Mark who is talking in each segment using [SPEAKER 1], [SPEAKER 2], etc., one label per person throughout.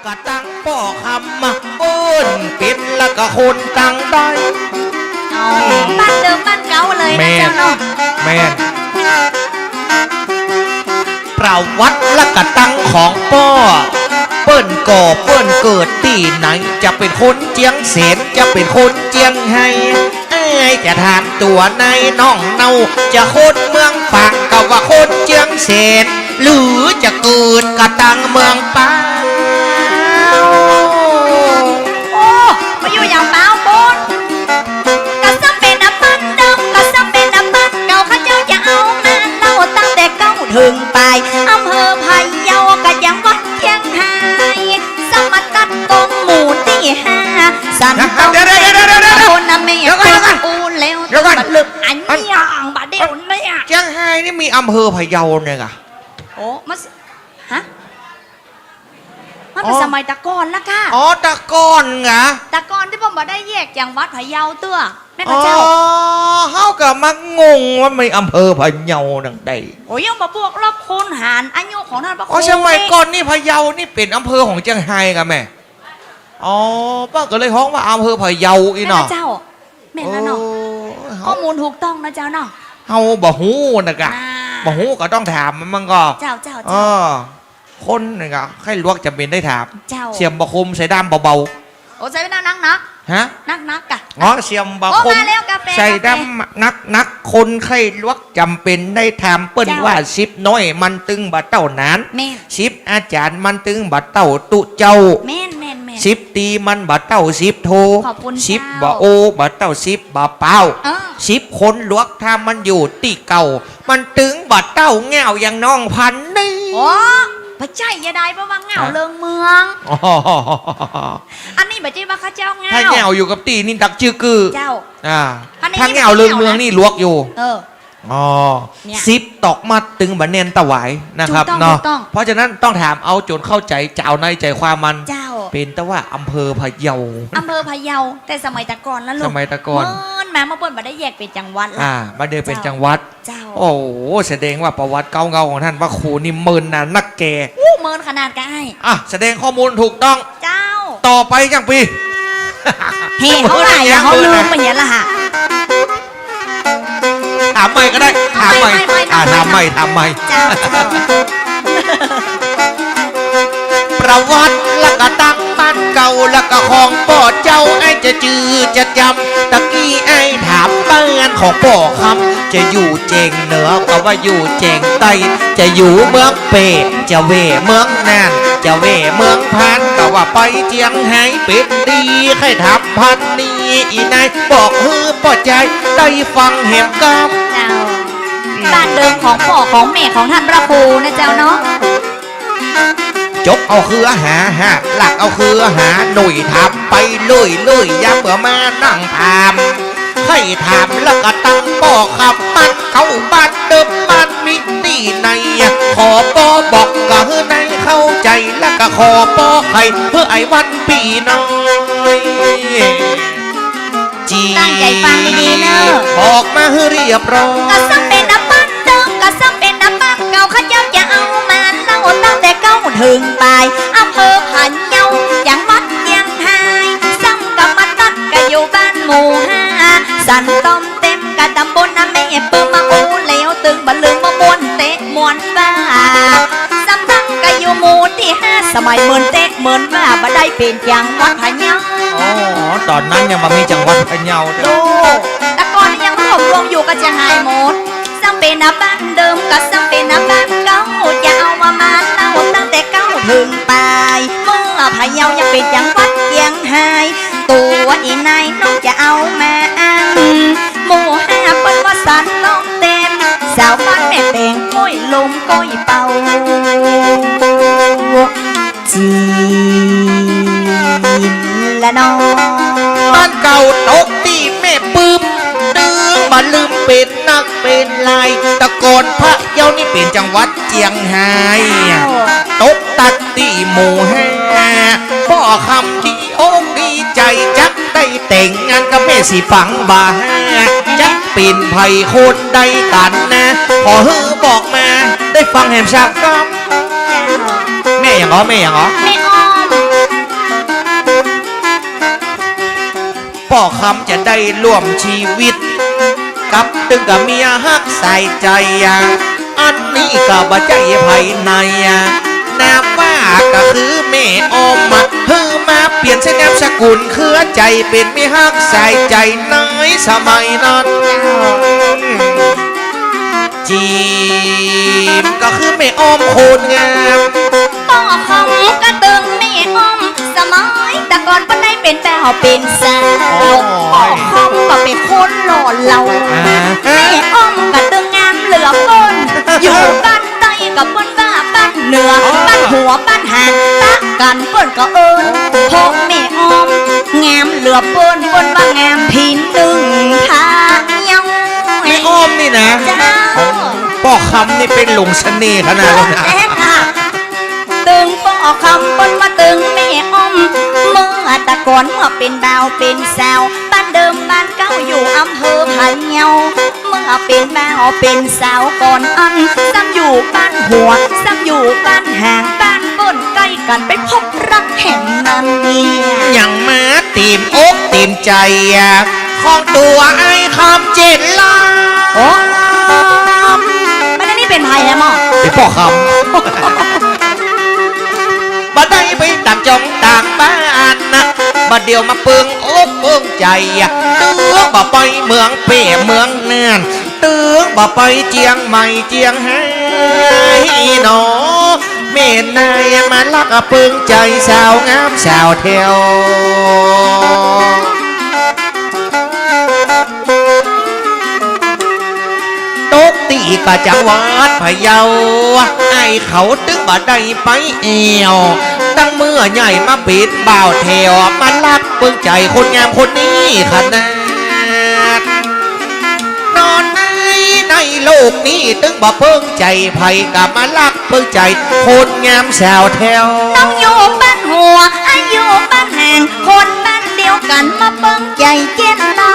[SPEAKER 1] ก็ตั้งป่อคำมาเปิ้นเป็นแล้วก็คนตั้งได้
[SPEAKER 2] บ้านเดิมบ้านเก่าเลยนะเจ้าเนาะ
[SPEAKER 1] แม่นประวัติและกระตั้งของป้อเปิ้นก่อเปิ้นเกิดที่ไหนจะเป็นคนเจียงเสนจะเป็นคนเจียงไฮ้จะถามตัวในน้องเนาจะคนเมืองฝางก็ว่าคนเจียงเสนหรือจะเกิดกระตั้งเมืองป้า
[SPEAKER 2] โอ้มาอยู่อย่างเปล่าบนก็ซ้ำเป็นน้ำมันเดิมก็ซ้ำเป็นน้ำมันเก่าข้าเจ้าจะเอามาเล่าตั้งแต่เก้าถึงไปอำเภอพะเยาก็ยังวัดเชียงไฮ้สมัตัดตรงหมู่ที่5สันต้องคนน่ะไม่อูแล้วบัดลึกอันยังบัดเดียวเนี่ย
[SPEAKER 1] เชียงไฮ้นี่มีอำเภอพะเยาเนี่ยอ่ะ
[SPEAKER 2] โอ้มันฮะมันเป็นสมัยตะกอนละค่ะ
[SPEAKER 1] อ๋อตะกอนไง
[SPEAKER 2] ตะกอนที่ผมบอกได้แยกอย่างวัดพะเยาเตื้อแม่ข้าเจ้า
[SPEAKER 1] เฮาก็มักงงว่ามีอำเภอพะเยาดังใด
[SPEAKER 2] โอ้ยยังมาบวกรอบคูณหารอายุของท่านพระครู
[SPEAKER 1] สมัยก่อนนี่พะเยานี่เป็นอำเภอของเชียงไฮ้กันแม่อ๋อป้าก็เลยฮ้องว่าอำเภอพะเยาอีเนาะ
[SPEAKER 2] เจ้าแม่แล้วเนาะข้อมูลถูกต้องนะเจ้าเนาะ
[SPEAKER 1] เฮาบ่ฮู้นะกะบ่ฮู้ก็ต้องถามมันก็
[SPEAKER 2] เจ้า
[SPEAKER 1] คนนี่ก็ให้ลวกจำเป็นได้ถาม
[SPEAKER 2] เจ้า
[SPEAKER 1] เสียมบะคมใส่ด้ามเบา
[SPEAKER 2] ๆโอ้ใส่ไม่นักนัก
[SPEAKER 1] ฮะ
[SPEAKER 2] นักกะ
[SPEAKER 1] อ๋อเสียมบะคมใส่ด้ามนักคนไข้ลวกจำเป็นได้ถามเปิ้นว่า10น้อยมันตึงบะเต้านาน10อาจารย์มันตึงบะเต้าตุเจ้า
[SPEAKER 2] แม่น
[SPEAKER 1] 10ตีมันบะเต้า10โท10บะโอบะเต้า10บะเป้า10คนลวกถ้ามันอยู่ตีเก่ามันตึงบะเต้าแง่วอย่างน้องพันนี่
[SPEAKER 2] โอ้พระเจ้าอย่าได้เพราะว่าเงาเลิงเมืองอันนี้แบบที่ว่าข้าเจ้าเงา
[SPEAKER 1] ถ้าเงาอยู่กับตีนี่ดักชื่อคือ
[SPEAKER 2] เจ้า
[SPEAKER 1] ถ้าเงาเลิงเมืองนี่ลวกอยู่10ตอกมัดตึงบันเนนตะไหวนะครับเนาะเพราะฉะนั้นต้องถามเอาจนเข้าใจเจ้าในใจความมันเป็นแต่ว่าอำเภอพะเยา
[SPEAKER 2] แต่สมัยตะกอนแล้วลูก
[SPEAKER 1] สมัยตะกอน
[SPEAKER 2] แม่มาเปิ้ลมาได้แยกเป็นจังหวัด
[SPEAKER 1] มาเดินเป็นจังหวัดโอ้แสดงว่าประวัติเก่าๆของท่านพระครูนี่เมินนะนักแก่
[SPEAKER 2] เมินขนาดกันไ
[SPEAKER 1] อ้แสดงข้อมูลถูกต้อง
[SPEAKER 2] เจ้า
[SPEAKER 1] ต่อไปจังปี
[SPEAKER 2] เฮ้เขาไหนเขาลืมไปเยอะละฮะ
[SPEAKER 1] ถามใหม่ก็ได้ถามใหม่ถามใหม่ประวัติแล้วก็ตั้งบ้านเก่าแล้วก็ของป่อเจ้าไอ้จะจือจะจำตะกี้ไอ้ถามบ้านของป่อคำจะอยู่เจงเหนือก็ว่าอยู่เจงใต้จะอยู่เมืองเปจะเวเมืองน่านจะเวเมืองพันก็ว่าไปเจียงไฮ้เป็นดีใครถามพันนี้อีนายบอกฮือป่อใจได้ฟังเหมก
[SPEAKER 2] ำบ้านเดิมของพ่อของแม่ของท่านพระครูนะเจ้าเนาะ
[SPEAKER 1] จบเอาคือหาหลักเอาคือหาหนุ่ยถามไปเลยอย่าเบื่อมานั่งถามให้ถามแล้วก็ตั้งป่อขับมันเข้าบ้านเดิมมันมิตีในขอปอบอกก็เฮือในเข้าใจแล้วก็ขอปอใครเพื่อไอ้วันปีน้อย
[SPEAKER 2] ตั้งใจฟังดีๆเนอะ
[SPEAKER 1] บอกมาให้เรียบร้อย
[SPEAKER 2] ก็ซ้ำเป็นน้ำมันเดิมก็ซ้ำเป็นน้ำมันเก่าข้าเจ้าจะเอามาเล่าตั้งแต่เก้าถึงปลายอำเภอพะเยาอย่างวัดเชียงไฮ้ซ้ำกับมาตัดก็อยู่บ้านหมู่5สันต้มเต็มกะตำบลน้ำแม่ปื้มมาอูเหลวตึงบันลืมมาบนเตะมวนบ้าซ้ำตั้งก็อยู่หมู่ที่5สมัยเหมือนเตะเหมือนว่าบ่ได้เป็นจังหวัดพะเยา
[SPEAKER 1] ตอนนั้นยังมามีจังหวัดพะเยา
[SPEAKER 2] ดูแต่ก่อนยังรวบรวมอยู่ก็จะหายหมดซ้ำเป็นบ้านเดิมก็ซ้ำเป็นบ้านเก่าจะเอามาเล่าตั้งแต่เก้าถึงปลายเมื่อพะเยายังเป็นจังหวัดเชียงไฮ้ตัวอีนายน้องจะเอามาหมู่5เปิ้นว่าสันน้องเต็มสาวบ้านแม่แปงก้อยลมก้อยเป่าจีนละน้อง
[SPEAKER 1] บ้านเก่าตกตีแม่ปื้มดึงมาลืมเป็นนักเป็นลายตะกอนพระเยานี่เป็นจังหวัดเจียงไฮ้ตกตัดตีหมู่5พ่อคำดีอกดีใจจักได้แต่งงานกับแม่สีฝังบาจักเป็นไผ่คนใดกันนะขอฮือบอกมาได้ฟังแหมชักก็แม่อย่างเหรอ
[SPEAKER 2] แม่อ้อม
[SPEAKER 1] ป่อคำจะได้ร่วมชีวิตกับตึงกับเมียฮักใส่ใจอันนี้ก็บ่ใจภายในนามว่าก็คือแม่อมฮือมาเปลี่ยนเส้นแนมสกุลเครือใจเป็นไม่ฮักใส่ใจน้อยสมัยนั้นจีมก็คือแม่อมโคนงาม
[SPEAKER 2] ป่อคำก็ตึงแม่อมสมัยแต่ก่อนก็ได้เป็นแต้วเป็นสาวป่อคำก็เป็นคนหล่อเหลาแม่อมก็ตึงงามเหลือก้นอยู่บ้านใต้กับบ้านว่าบ้านเหนือบ้านหัวบ้านหางตะกันเปิ้นก็เอิญพบแม่อมงามเหลือเปิ้นว่างามพินตึงทางเยา
[SPEAKER 1] แม่อ้อมนี่นะ
[SPEAKER 2] เจ้า
[SPEAKER 1] ป่อคำนี่เป็นหลงเสน่ห์ขนาดนั้นนะ
[SPEAKER 2] แม่ค่ะตึงป่อคำบนมาตึงแม่อมเมื่อตะก่อนเมื่อเป็นดาวเป็นสาวบ้านเดิมบ้านเก่าอยู่อำเภอพะเยาเมื่อเป็นดาวเป็นสาวก่อนอันซ้ำอยู่บ้านหัวซ้ำอยู่บ้านห่างบ้านบนใกล้กันไปพบรักแห่งนั้นเนี่ย
[SPEAKER 1] อย่างมาตีมอกตีมใจของตัวไอ้คำเจ็ดล้าน
[SPEAKER 2] โอ้ไม่ได้นี่เป็นไทยแล้วมั้ง
[SPEAKER 1] ไอ้ป่อคำบ่ได้ไปต่างจองต่างบ้านนะบ่เดียวมาเปิงอกเปิงใจตื้อบ่ไปเมืองเป้เมืองน่านตื้อบ่ไปเจียงใหม่เจียงไฮ้หนอแม่นายมาลักเปิงใจสาวงามสาวเทวตกตีก็จังหวัดพะเยาไอ้เขาตึกบ่ได้ไปเอวตั้งเมื่อใหญ่มาปิดบ่าวแถวมาลักเปิงใจคนงามคนนี้ขนาดนอนในโลกนี้ตึงบ่เปิงใจไผกับมาลักเปิงใจคนงามสาวแถว
[SPEAKER 2] ต้องอยู่บ้านหัวอายุบ้านห่างคนบ้านเดียวกันมาเบิ่งใจเจนตา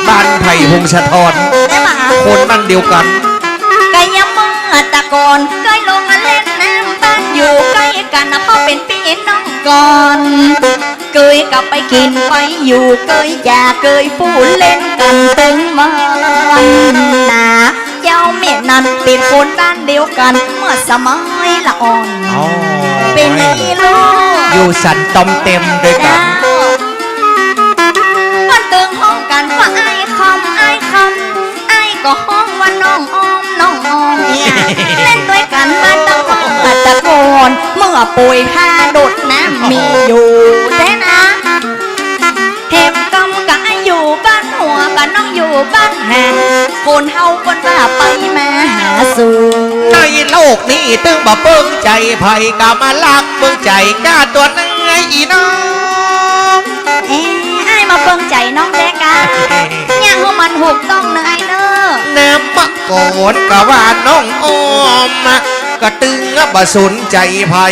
[SPEAKER 1] บ้านไผ่พงศธร
[SPEAKER 2] ได้มา
[SPEAKER 1] คนบ้านเดียวกัน
[SPEAKER 2] ไก่ยำมือตะกอนเคยลงมาเล่นน้ำบ้านอยู่ใกล้กันนะพ่อเป็นพี่น้องก่อนเคยกลับไปกินไปอยู่เคยจ่าเคยพูดเล่นกันตึงมันนาเจ้าเมียนั้นเป็นคนบ้านเดียวกันเมื่อสมัยละอ่อน เป็นอีลูก
[SPEAKER 1] อยู่สันตอมเต็มด้วยกัน
[SPEAKER 2] มันตึงห้องกันว่าไอ้คำไอ้คำไอ้ก็ห้องว่าน้องอ้อมน้องอ้อมเนี่ยเล่นด้วยกันมาตั้งแต่ตะโกนเมื่อปุยผ้าโดดน้ำมีอยู่แต่นะเห็บกำกับไอ้อยู่บ้านหัวกับน้องอยู่บ้านห่างคนเฮาคนว่าไปมาหาสู่
[SPEAKER 1] ในโลกนี้ตึงบ่เปิงใจไผ่กามาลักเปิงใจกล้าตัวนึงไงอีน้อง
[SPEAKER 2] เอ้ไอ้มาเบิ่งใจน้องแดกะย่างหัวมันหกต้องเนยเนอะ
[SPEAKER 1] น้ำมะโกนกะว่าน้องออมก็ตึงบ่สนใจไผ่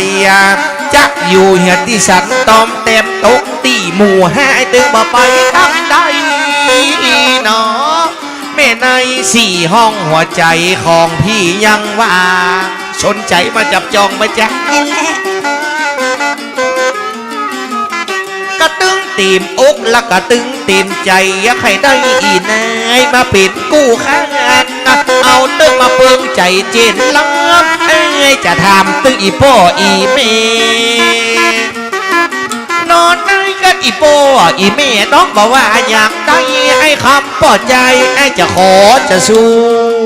[SPEAKER 1] จะอยู่เหียที่สันตอมเต็มตกตีหมู่ให้ตึงบ่ไปทำได้เนาะแม่ในสี่ห้องหัวใจของพี่ยังว่างสนใจมาจับจองไหมจ๊ะ
[SPEAKER 2] เห็นแล้ว
[SPEAKER 1] กระตึงตีมอกและกระตึงตีมใจอยากให้ได้อีนายมาปิดกู้ข้างเอาตึงมาเปิงใจเจนล้ำเอ้ยจะทำตึงอีพ่ออีเมนอนได้กันอีพ่ออีเมน้องบอกว่าอยากได้ไอ้คำปลอบใจไอ้จะขอจะสู้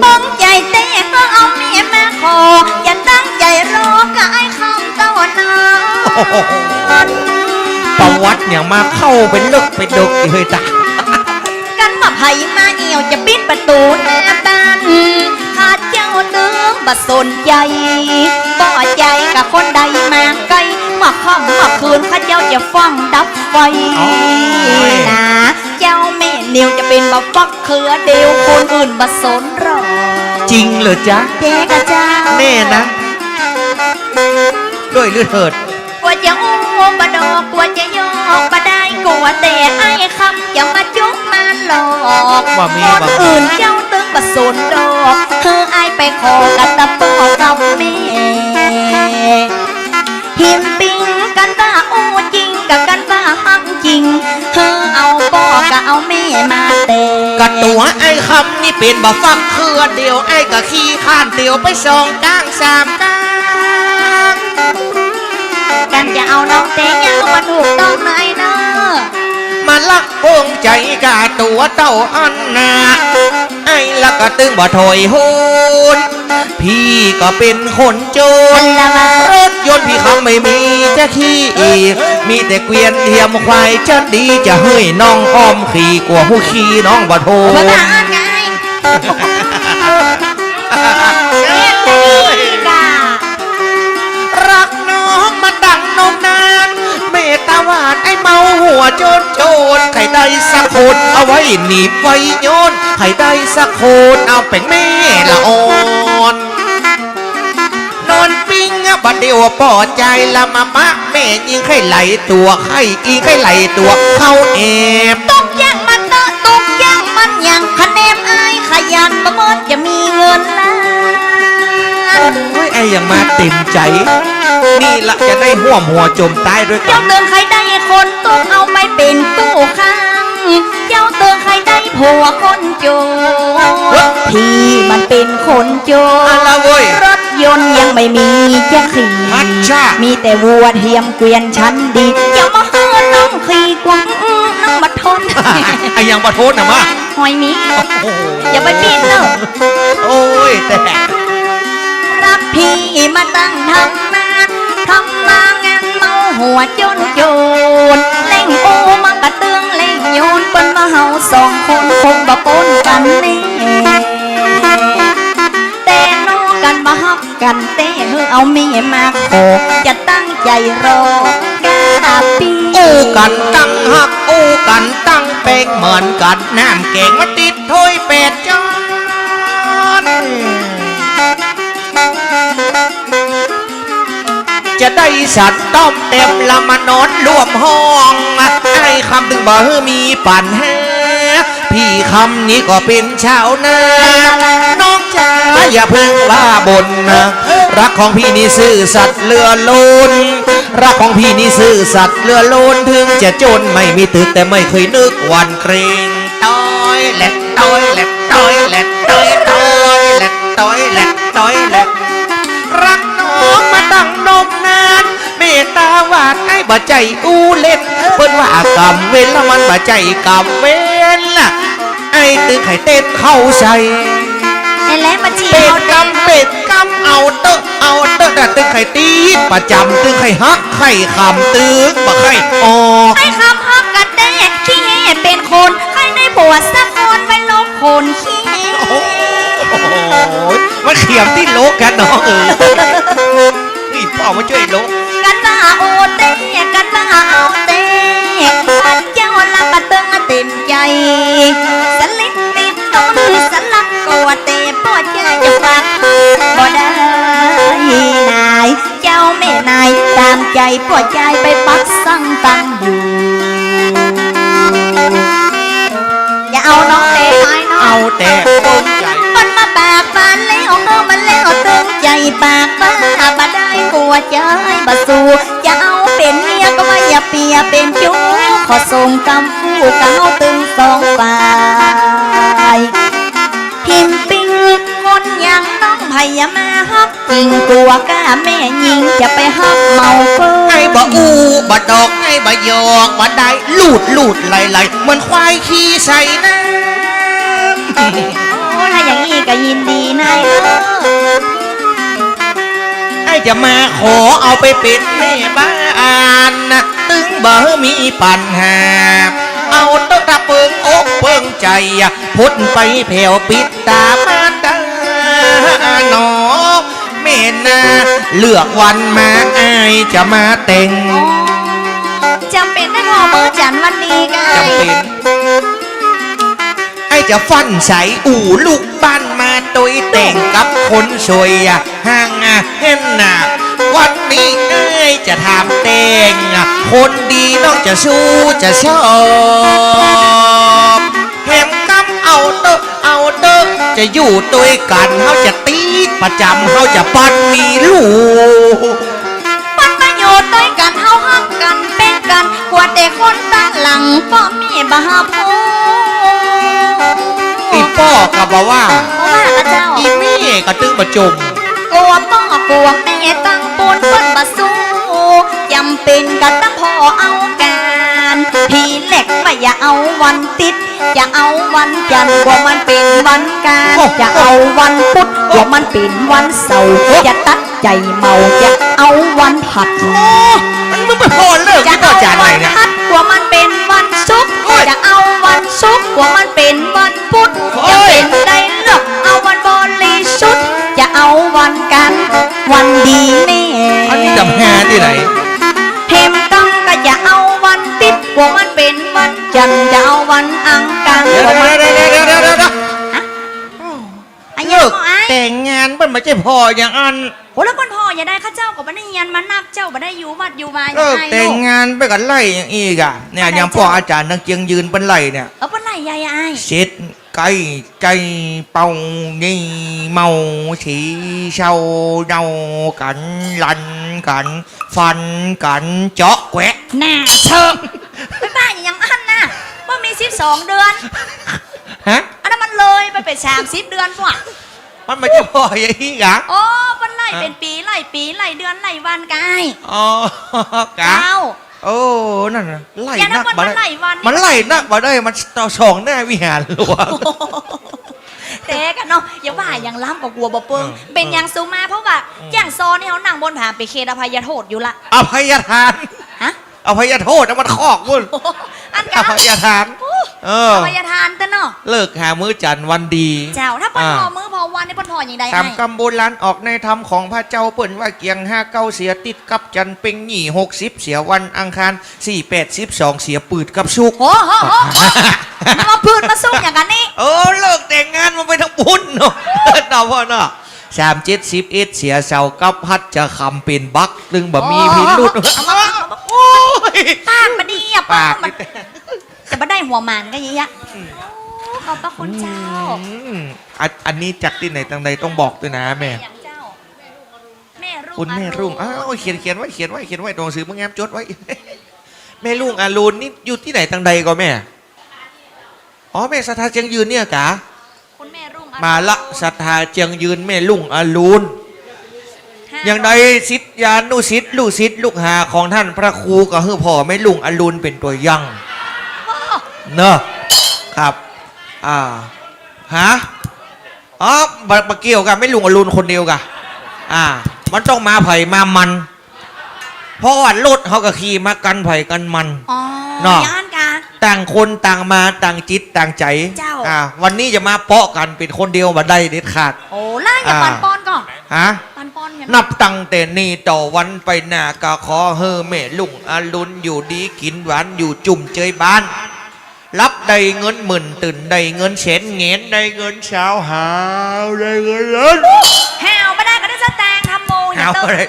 [SPEAKER 2] เบิ่งใจเต้ก็เอาเมียมาขออย่าตั้งใจรอกับไอ้คำต้นน้ำ
[SPEAKER 1] ประวัติอย่างมาเข้าเป็นลึกเป็นดึกอีเฮ้ยตา
[SPEAKER 2] กันมาไผมาเอี่ยวจะปิดประตูหน้าบ้านข้าเจ้าตึงบ่สนใจบ่ใจกับคนใดมาไกลมาค่ำมาคืนข้าเจ้าจะฟังดับไฟนะเจ้าแม่เนียวจะเป็นบ่ฟักเครือเดียวคนอื่นบ่สนหรอก
[SPEAKER 1] จริงเหรอจ๊ะ
[SPEAKER 2] เจ๊กับเจ้า
[SPEAKER 1] แน่นะ ด้วยเลือดเถิด
[SPEAKER 2] กว่าจะอู้บดอกกว่าจะยอกบ่ได้กว่าแต่ไอ้คำจะมาจุกมาหลอก
[SPEAKER 1] ว่ามี
[SPEAKER 2] คนอื่นเจ้าตึงบ่สนดอกคือไอ้ไปขอกันตะปอกับแม่หิมปิงกันว่าอู้จริงกับกันว่าฮักจริง มาเตะ
[SPEAKER 1] กะตัวไอ้คำนี่เป็นบ่ฟักเครือเดียวไอ้กะขี้ข้านเดียวไปสองก้างสามก้าง
[SPEAKER 2] กันจะเอาน้องเตะยังมาถูกต้องไหนเนาะ
[SPEAKER 1] มาลักโป่งใจกะตัวเต้าอันนาไอ้ละก็ตึงบ่ถอยหูนพี่ก็เป็นคนโจร
[SPEAKER 2] ละมาร
[SPEAKER 1] ถยนต์พี่คำไม่มีจะขี่อีกมีแต่เกวียนเทียมควายจะดีจะเฮ้ยน้องอ้อมขี่กลัวผู้ขี่น้องบ่โท
[SPEAKER 2] มาบ้านไงเรียกเลยกะ
[SPEAKER 1] รักน้องมาดังนมนานเมตตาหวานไอ้เมาหัวโจรโจรใครได้สักคนเอาไว้หนีบไว้โยนใครได้สักคนเอาเป็นแม่ละอ่อนนอนปิ้งบัดเดียวปอใจละมามะแม่ยิงไข่ไหลตัวไข่อีไข่ไหลตัวเข้าแอบ
[SPEAKER 2] ตุกย่างมันเตอะตุกย่างมันยังคะแนนอายขยันบ่หมดจะมีเงินล้าน
[SPEAKER 1] โอ้ยไอ้ยังมาเต็มใจ นี่ละจะได้ห่วมหัวจมตายด้วยกั
[SPEAKER 2] เจ้าน เตือนใครได้คนตุกเอาไปเป็นตู้ข้างเจ้าเตือนใครได้ผัวคนโจรพี่มันเป็นคนโจร
[SPEAKER 1] อะไรเว้ย
[SPEAKER 2] รถยนต์ยังไม่มีจะขี่
[SPEAKER 1] ฮัชชา
[SPEAKER 2] มีแต่วัวเทียมเกวียนชั้นดีอย่ามาเฮิร์น้องขี่กวางน้องมาทน
[SPEAKER 1] ไอ้ยังประโทษนะมา
[SPEAKER 2] หอยมี
[SPEAKER 1] โอ้โห
[SPEAKER 2] อย่าไปปิดเนอะ
[SPEAKER 1] โอ้ยแต่
[SPEAKER 2] รับพี่มาตั้งทำมางานเมาหัวจนโจรเล่งโอมากระเตืองเล่งโยนเป็นมาเฮาสองคนคงบ่ปนกันแน่แต่นอกันมาฮักกันเต้เฮอเอาเมียมาขอจะตั้งใจรอกาปี
[SPEAKER 1] อู้กันตั้งหักอู้กันตั้งเป็กเหมือนกันน้ำเก่งมาติดถ้วยเป็ดจอนจะได้สัตว์ต้อมเต็มละมานอนรวมห้องไอ้คำถึงบ่เฮอมีปัญหาพี่คำนี้ก็เป็นชาวนาน้องจ๋าอย่าเพิ่งว่าบนนะรักของพี่นี่ซื่อสัตย์เลือล้นรักของพี่นี่ซื่อสัตย์เลือล้นถึงจะจนไม่มีตึกแต่ไม่เคยนึกหวันเกรงต้อยแหลกต้อยแหลกต้อยแหลกต้อยต้อยแหลกต้อยแหลกต้อยแหลกรักน้องมาตั้งนมนานเมตตาหวานไอ้บ่ใจอู้เล่นเพิ่นว่ากำเว้นละมันบ่ใจกำเว้นล่ะไอ้ตึงไข่เต้นเข้าใส่
[SPEAKER 2] ไอ้แล้วมาจี
[SPEAKER 1] เป็ด
[SPEAKER 2] เอา
[SPEAKER 1] กำเป็ดกำเอาเตอะแต่ตึงไข่ตีดประจำตึงไข่ฮักไข่ขำตึงบ่ไข่ออก
[SPEAKER 2] ไอ้คำฮักกันแน่ขี้เป็นคนใครได้ผัวสักคนไปลบคนขี้
[SPEAKER 1] โอ้โหมันเขียมที่โลกกันเนาะนี่พ่อมาช่วยโลก
[SPEAKER 2] กันว่าโอเต้กันว่าเอาเต้มันเจ้าลักกระเตืองเต็มใจสลิดติดต้นสลักกวเตะปวดใจจะฟังบ่ได้นายเจ้าแม่นายตามใจปวดใจไปปักสั่งตังอยู่อย่าเอาน้องเต้ไปน้อง
[SPEAKER 1] เอาแต่ต้นใจ
[SPEAKER 2] มันมาปากบานแล้วเมื่อมันแล้วตึงใจปากบ้าบ่ได้ปวดใจบ่สู้จะเอาเป็นเมียก็ไม่อย่าเปียเป็นชู้ขอส่งกำฟูเก้าตึงสองฝ่ายพิมพ์ปิ้งคนยังน้องพยามาฮักจริงกลัวกล้าแม่ยิงจะไปฮักเมาเฟ้อ
[SPEAKER 1] ไอ้บ่อูบ่ดอกไอ้บ่ยอกบ่ได้ลูดไหลเหมือนควายขี้ใส่น้ำ
[SPEAKER 2] โอ้ถ้าอย่างนี้ก็ยินดีนาย
[SPEAKER 1] ไอ้จะมาขอเอาไปเป็นแม่บ้านนะตึงบ่มีปัญหาเอาตัวตะเปิงอกเปิงใจพุดไปแผ่วปิดตามาตาหนอแม่นาเลือกวันมาไอ้จะมาแต่ง
[SPEAKER 2] จำเป็นได้พอมือจันวันนี้ไง
[SPEAKER 1] จำเป็นไอ้จะฟันใสอู่ลูกบ้านมาตัวแต่งกับคนสวยห่างเห็นหน้าวันนี้ไอ้จะทำแต่งคนดีน้องจะสู้จะชอบแหมกำเอาเตอะจะอยู่ตัวกันเขาจะตีดประจำเขาจะปั้นมีลูก
[SPEAKER 2] ปันประโยชน์ด้วยกันเฮาฮักกันเป็นกันกว่าแต่คนตั้งหลังก็มีบาพู
[SPEAKER 1] พ่อกับบอกว่า
[SPEAKER 2] เพราะว่าพระเจ้า
[SPEAKER 1] อีมี่กระตึ้งประจม
[SPEAKER 2] กลัวพ่อกลัวแม่ตั้งปูนเปิ้นมาสู้จำเป็นก็ต้องพอเอาการพี่เล็กไม่อย่าเอาวันติดอย่าเอาวันจันทร์กว่ามันเป็นวันการอย่าเอาวันพุธกว่ามันเป็นวันเสาร์อย่าตัดใจเมาอย่าเอาวันหัด
[SPEAKER 1] มันไม่พอเลิก
[SPEAKER 2] จะ
[SPEAKER 1] ที่พ่อ
[SPEAKER 2] เอา
[SPEAKER 1] จานไหน
[SPEAKER 2] วัน
[SPEAKER 1] เนี่ย
[SPEAKER 2] พัดกว่ามันเป็นวันศุกร์จะเอาวันศุกร์กว่ามันเป็นวันพุธจะเป็นได้เลือกเอาวันบริสุทธิ์จะเอาวันกันวันดีแน่
[SPEAKER 1] อันนี้จำแฮที่ไหน
[SPEAKER 2] เทมกังก็จะเอาวันติดกว่ามันเป็นวันจันทร์จะเอาวันอังคาร
[SPEAKER 1] เดี๋ยว
[SPEAKER 2] กว่ามัน
[SPEAKER 1] เดี๋ยว
[SPEAKER 2] อัน
[SPEAKER 1] เลิ
[SPEAKER 2] ยัง
[SPEAKER 1] ก
[SPEAKER 2] ไอ้
[SPEAKER 1] แต่งงานมันไม่ใช่พออย่างอัน
[SPEAKER 2] โหแล้วคนพ่ออย่าได้ข้าเจ้ากับบันไดยันมานับเจ้าบันไดอยู่วัดอยู่มาอ
[SPEAKER 1] เลิ
[SPEAKER 2] ย่าง
[SPEAKER 1] ก
[SPEAKER 2] ไร
[SPEAKER 1] แต่
[SPEAKER 2] ลู
[SPEAKER 1] ง
[SPEAKER 2] ก
[SPEAKER 1] งานไปกันไล่อย่างอีกอ่ะเนี่ยอย่างพ่ออาจารย์นังเจียงยืนเป็นไล่เนี่ย
[SPEAKER 2] เอาเป็นไรยายไอ้
[SPEAKER 1] เช็ดไก่ใจเป่านี่เมาสีเศร้าเดากันลันกันฟันกันเจาะแกะ
[SPEAKER 2] หน้าเชิงไม่บ้าอย่างอันน่ะว่ามี12 เดือน
[SPEAKER 1] ฮะ
[SPEAKER 2] อันนั้นมันเลยไปเป็น30 เดือนว่ะ
[SPEAKER 1] มันไม่ใช่พออย่างนี้กะ
[SPEAKER 2] โอ้มันไล่เป็นปีไล่ปีไล่เดือนไล่วันกาย
[SPEAKER 1] อ๋อกะ
[SPEAKER 2] เจ้า
[SPEAKER 1] โอ้นั่นน่ะไล่
[SPEAKER 2] อย่านั
[SPEAKER 1] นั
[SPEAKER 2] บ
[SPEAKER 1] ก
[SPEAKER 2] วัน
[SPEAKER 1] มา
[SPEAKER 2] มันไล่
[SPEAKER 1] ได้
[SPEAKER 2] วัน
[SPEAKER 1] มันไล่นักมาได้มันต่อสองแน่วิหารหลวง
[SPEAKER 2] เตะกันเนาะอย่าว่าอย่างล้ำกับกลัวบ่เปิง
[SPEAKER 1] เออ
[SPEAKER 2] เป็นอย่างสูงมาเพราะว่าอย่างซอนี่เขานั่งบนผาไปเคดอภัยโทษอยู่ละ
[SPEAKER 1] อภัยทาน
[SPEAKER 2] ฮะ
[SPEAKER 1] อภัยโทษนะมันคอกมุ่น
[SPEAKER 2] โอ้โหอัน
[SPEAKER 1] อ
[SPEAKER 2] กัน
[SPEAKER 1] ภัยทาน เออ
[SPEAKER 2] อภัยทานเต้นเนาะ
[SPEAKER 1] เลิกหามื้อจันทร์วันดี
[SPEAKER 2] เจ้าถ้าเปิ้นพอมือพอวันนี่เปิ้นพออย่างใด
[SPEAKER 1] ตาม
[SPEAKER 2] ไอ้
[SPEAKER 1] กำโบราณออกในธรรมของพระเจ้าเปิ่นว่าเกียงห้าเก้าเสียติดกับจันทร์เป็งหยี่60เสียวันอังคาร4 8 12เสียปืดกับสุก
[SPEAKER 2] โอ้โหมาพืชมาสู้อย่างกันนี่
[SPEAKER 1] เออเลิกแต่งงานมาไปทั้งบุญเนาะ ต่อพ่อเนาะ37 11เสียเสากับพัดจะคำเป็นบักตึงบะมีพิรุษ โอ้ย
[SPEAKER 2] ปากมาดีอ่ะ
[SPEAKER 1] ปาก
[SPEAKER 2] มันจะมาได้หัวหมานก็ยังยะขอบพระคุณเจ้า
[SPEAKER 1] อันนี้จากที่ไหนทางใดต้องบอกด้วยนะแม่
[SPEAKER 2] อย่างเจ้าแม่รุ่ง
[SPEAKER 1] คุณแม่รุ่งอ้าวเขียนไว้ตรงซื้อมึงแง้มจดไว้ แม่รุ่งอรุณนี่อยู่ที่ไหนทางใดก็แม่อ๋อแม่ศรัทธาเจียงยืนเนี่ยกะ
[SPEAKER 2] คุณแม่รุ่ง
[SPEAKER 1] มาละศรัทธาเจียงยืนแม่รุ่งอรุณอย่างใดศิษยานุศิษย์ลูกศิษย์ลูกหาของท่านพระครูก็คือพ่อแม่รุ่งอรุณเป็นตัวอยังเนอะครับฮะอ๋อบะเกี่ยวกันไม่ลุงอรุณคนเดียวกันมันต้องมาไผ่มามัน เพราะว่ารถเขาก็ขี่มากันไผ่กันมัน
[SPEAKER 2] อ๋อ
[SPEAKER 1] เนาะ
[SPEAKER 2] ย่านกา
[SPEAKER 1] ต่างคนต่างมาต่างจิตต่างใจ
[SPEAKER 2] เจ้า
[SPEAKER 1] วันนี้จะมาเปาะกันเป็นคนเดียวมาได้เด็ดขาด
[SPEAKER 2] โอ้ล่าอย่าปันปอนก่อน
[SPEAKER 1] ฮะ
[SPEAKER 2] ปันปอนกัน
[SPEAKER 1] นับตั้งแต่นี้ต่อวันไปหน้าก็ขอเฮอแม่ลุงอรุณอยู่ดีกินหวานอยู่จุ่มเจยบ้าน รับได้เงินหมื่นตื่นได้เงินแสนเงินได้เงินเช้าหาวได้เงินล้น
[SPEAKER 2] แหวไม่ได้ก็ได้สแตงทำโมอย่า
[SPEAKER 1] หาว
[SPEAKER 2] เติม
[SPEAKER 1] อะไร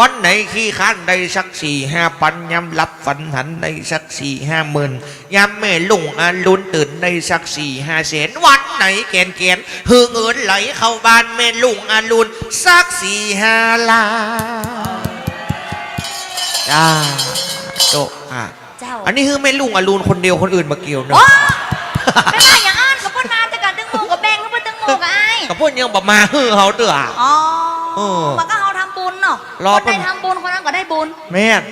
[SPEAKER 1] วันไหนขี้ค้านได้สัก4-5 พันยำรับฝันหันได้สัก4-5 หมื่นยำแม่ลุงอรุณตื่นได้สัก4-5 แสนวันไหนแกนฮือเงินไหลเข้าบ้านแม่ลุงอรุณสัก4-5 ล้านโต
[SPEAKER 2] เจ้า
[SPEAKER 1] อันนี้คือแม่ลุงอรุณคนเดียวคนอื่นมาเกี่ยวเนาะ
[SPEAKER 2] โอ้ไม่ได้อย่างอันกับพ่นมาแต่กันตึงโมกับแบงกับพ่นตึงโมกับไอ้
[SPEAKER 1] กับพวกยังบอกมาฮือเขาเด้อ
[SPEAKER 2] อ๋อ
[SPEAKER 1] เออ
[SPEAKER 2] มันก็เขาทำบุญเนาะ
[SPEAKER 1] รอ
[SPEAKER 2] คนได้ทำบุญคนนั้นก็ได้บุญ
[SPEAKER 1] แม่น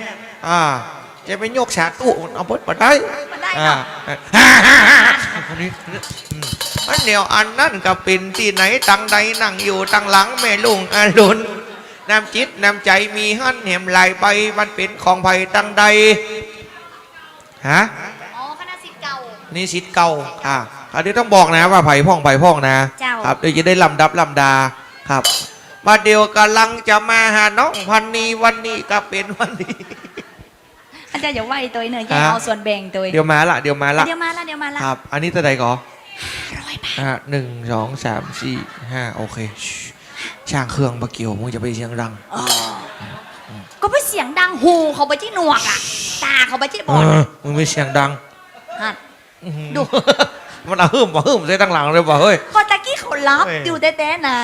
[SPEAKER 1] จะไปโยกฉาตู้เอาเบิดมาได้
[SPEAKER 2] มันได้เนาะ
[SPEAKER 1] คนนี้อันเดียวอันนั่นก็เป็นที่ไหนตังใดนั่งอยู่ตังหลังแม่ลุงอรุณน้ำจิตน้ำใจมีหั่นเหมไหลไปมันเป็นของไผ่ตังใดฮะ
[SPEAKER 2] อ๋อคณะศิษย์เก่า
[SPEAKER 1] นี่สิทธิ์เก่าอันนี้ต้องบอกนะว่าไผ่พ่องนะ
[SPEAKER 2] เจ้า
[SPEAKER 1] ครับเดี๋ยวจะได้ลำดับลำดาครับมาเดียวกำลังจะมาหาน้องพันนีวันนี้ก็เป็นวันนี้
[SPEAKER 2] อาจารย์อย่าไหวตัวเนยอย่าเอาส่วนแบ่งตัว
[SPEAKER 1] เดี๋ยวมาละเดี๋ยวมาละ
[SPEAKER 2] เดี๋ยวมาละ
[SPEAKER 1] ครับ อันนี้ตัวใดก่อ
[SPEAKER 2] 100 บาท
[SPEAKER 1] 1 2 3 4 5โอเคช่างเครื่องบะเกี่ยวมึงจะไปเสียงดัง
[SPEAKER 2] ก็ไปเสียงดังหูเขาไปที่หนวกอ่ะตาเขาไปที่บอด
[SPEAKER 1] มึงไม่เสียงดัง
[SPEAKER 2] หัด ดู
[SPEAKER 1] มันเอาหึ่มใส่ตั้งหลังเลยบ่เฮ้ย
[SPEAKER 2] พอตะกี้เขารับอยู่แต่ๆนะ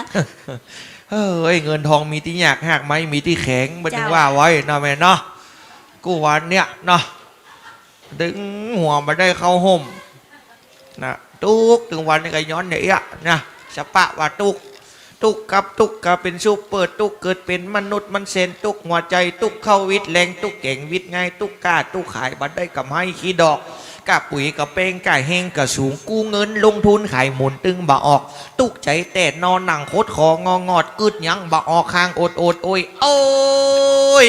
[SPEAKER 1] เฮ้ยเงินทองมีที่ยากหากไหมมีที่แข็งมันถึง
[SPEAKER 2] เจ้า
[SPEAKER 1] ว่าไว้เนาะแม่เนาะกูวันเนี้ยเนาะดึงหัวมาได้เข้าห่มนะ ตุกถึงวันนี้ก็ย้อนเนี่ยนะสปะว่าตุกกับเป็นซูเปอร์ตุกเกิดเป็นมนุษย์มันเซนตุกหัวใจตุกเข้าวิทย์แรงตุกเก่งวิทย์ง่ายตุกกล้าตุกขายบัตรได้กำให้ขี้ดอกกะปุ๋ยกะเป้งกะเฮงกะสูงกู้เงินลงทุนขายหมุนตึงบ่ออกตุกใจแต่นอนหนังโคตรขององอดกึดยังบ่ออกข้างโอดโอ้ยโอ้ย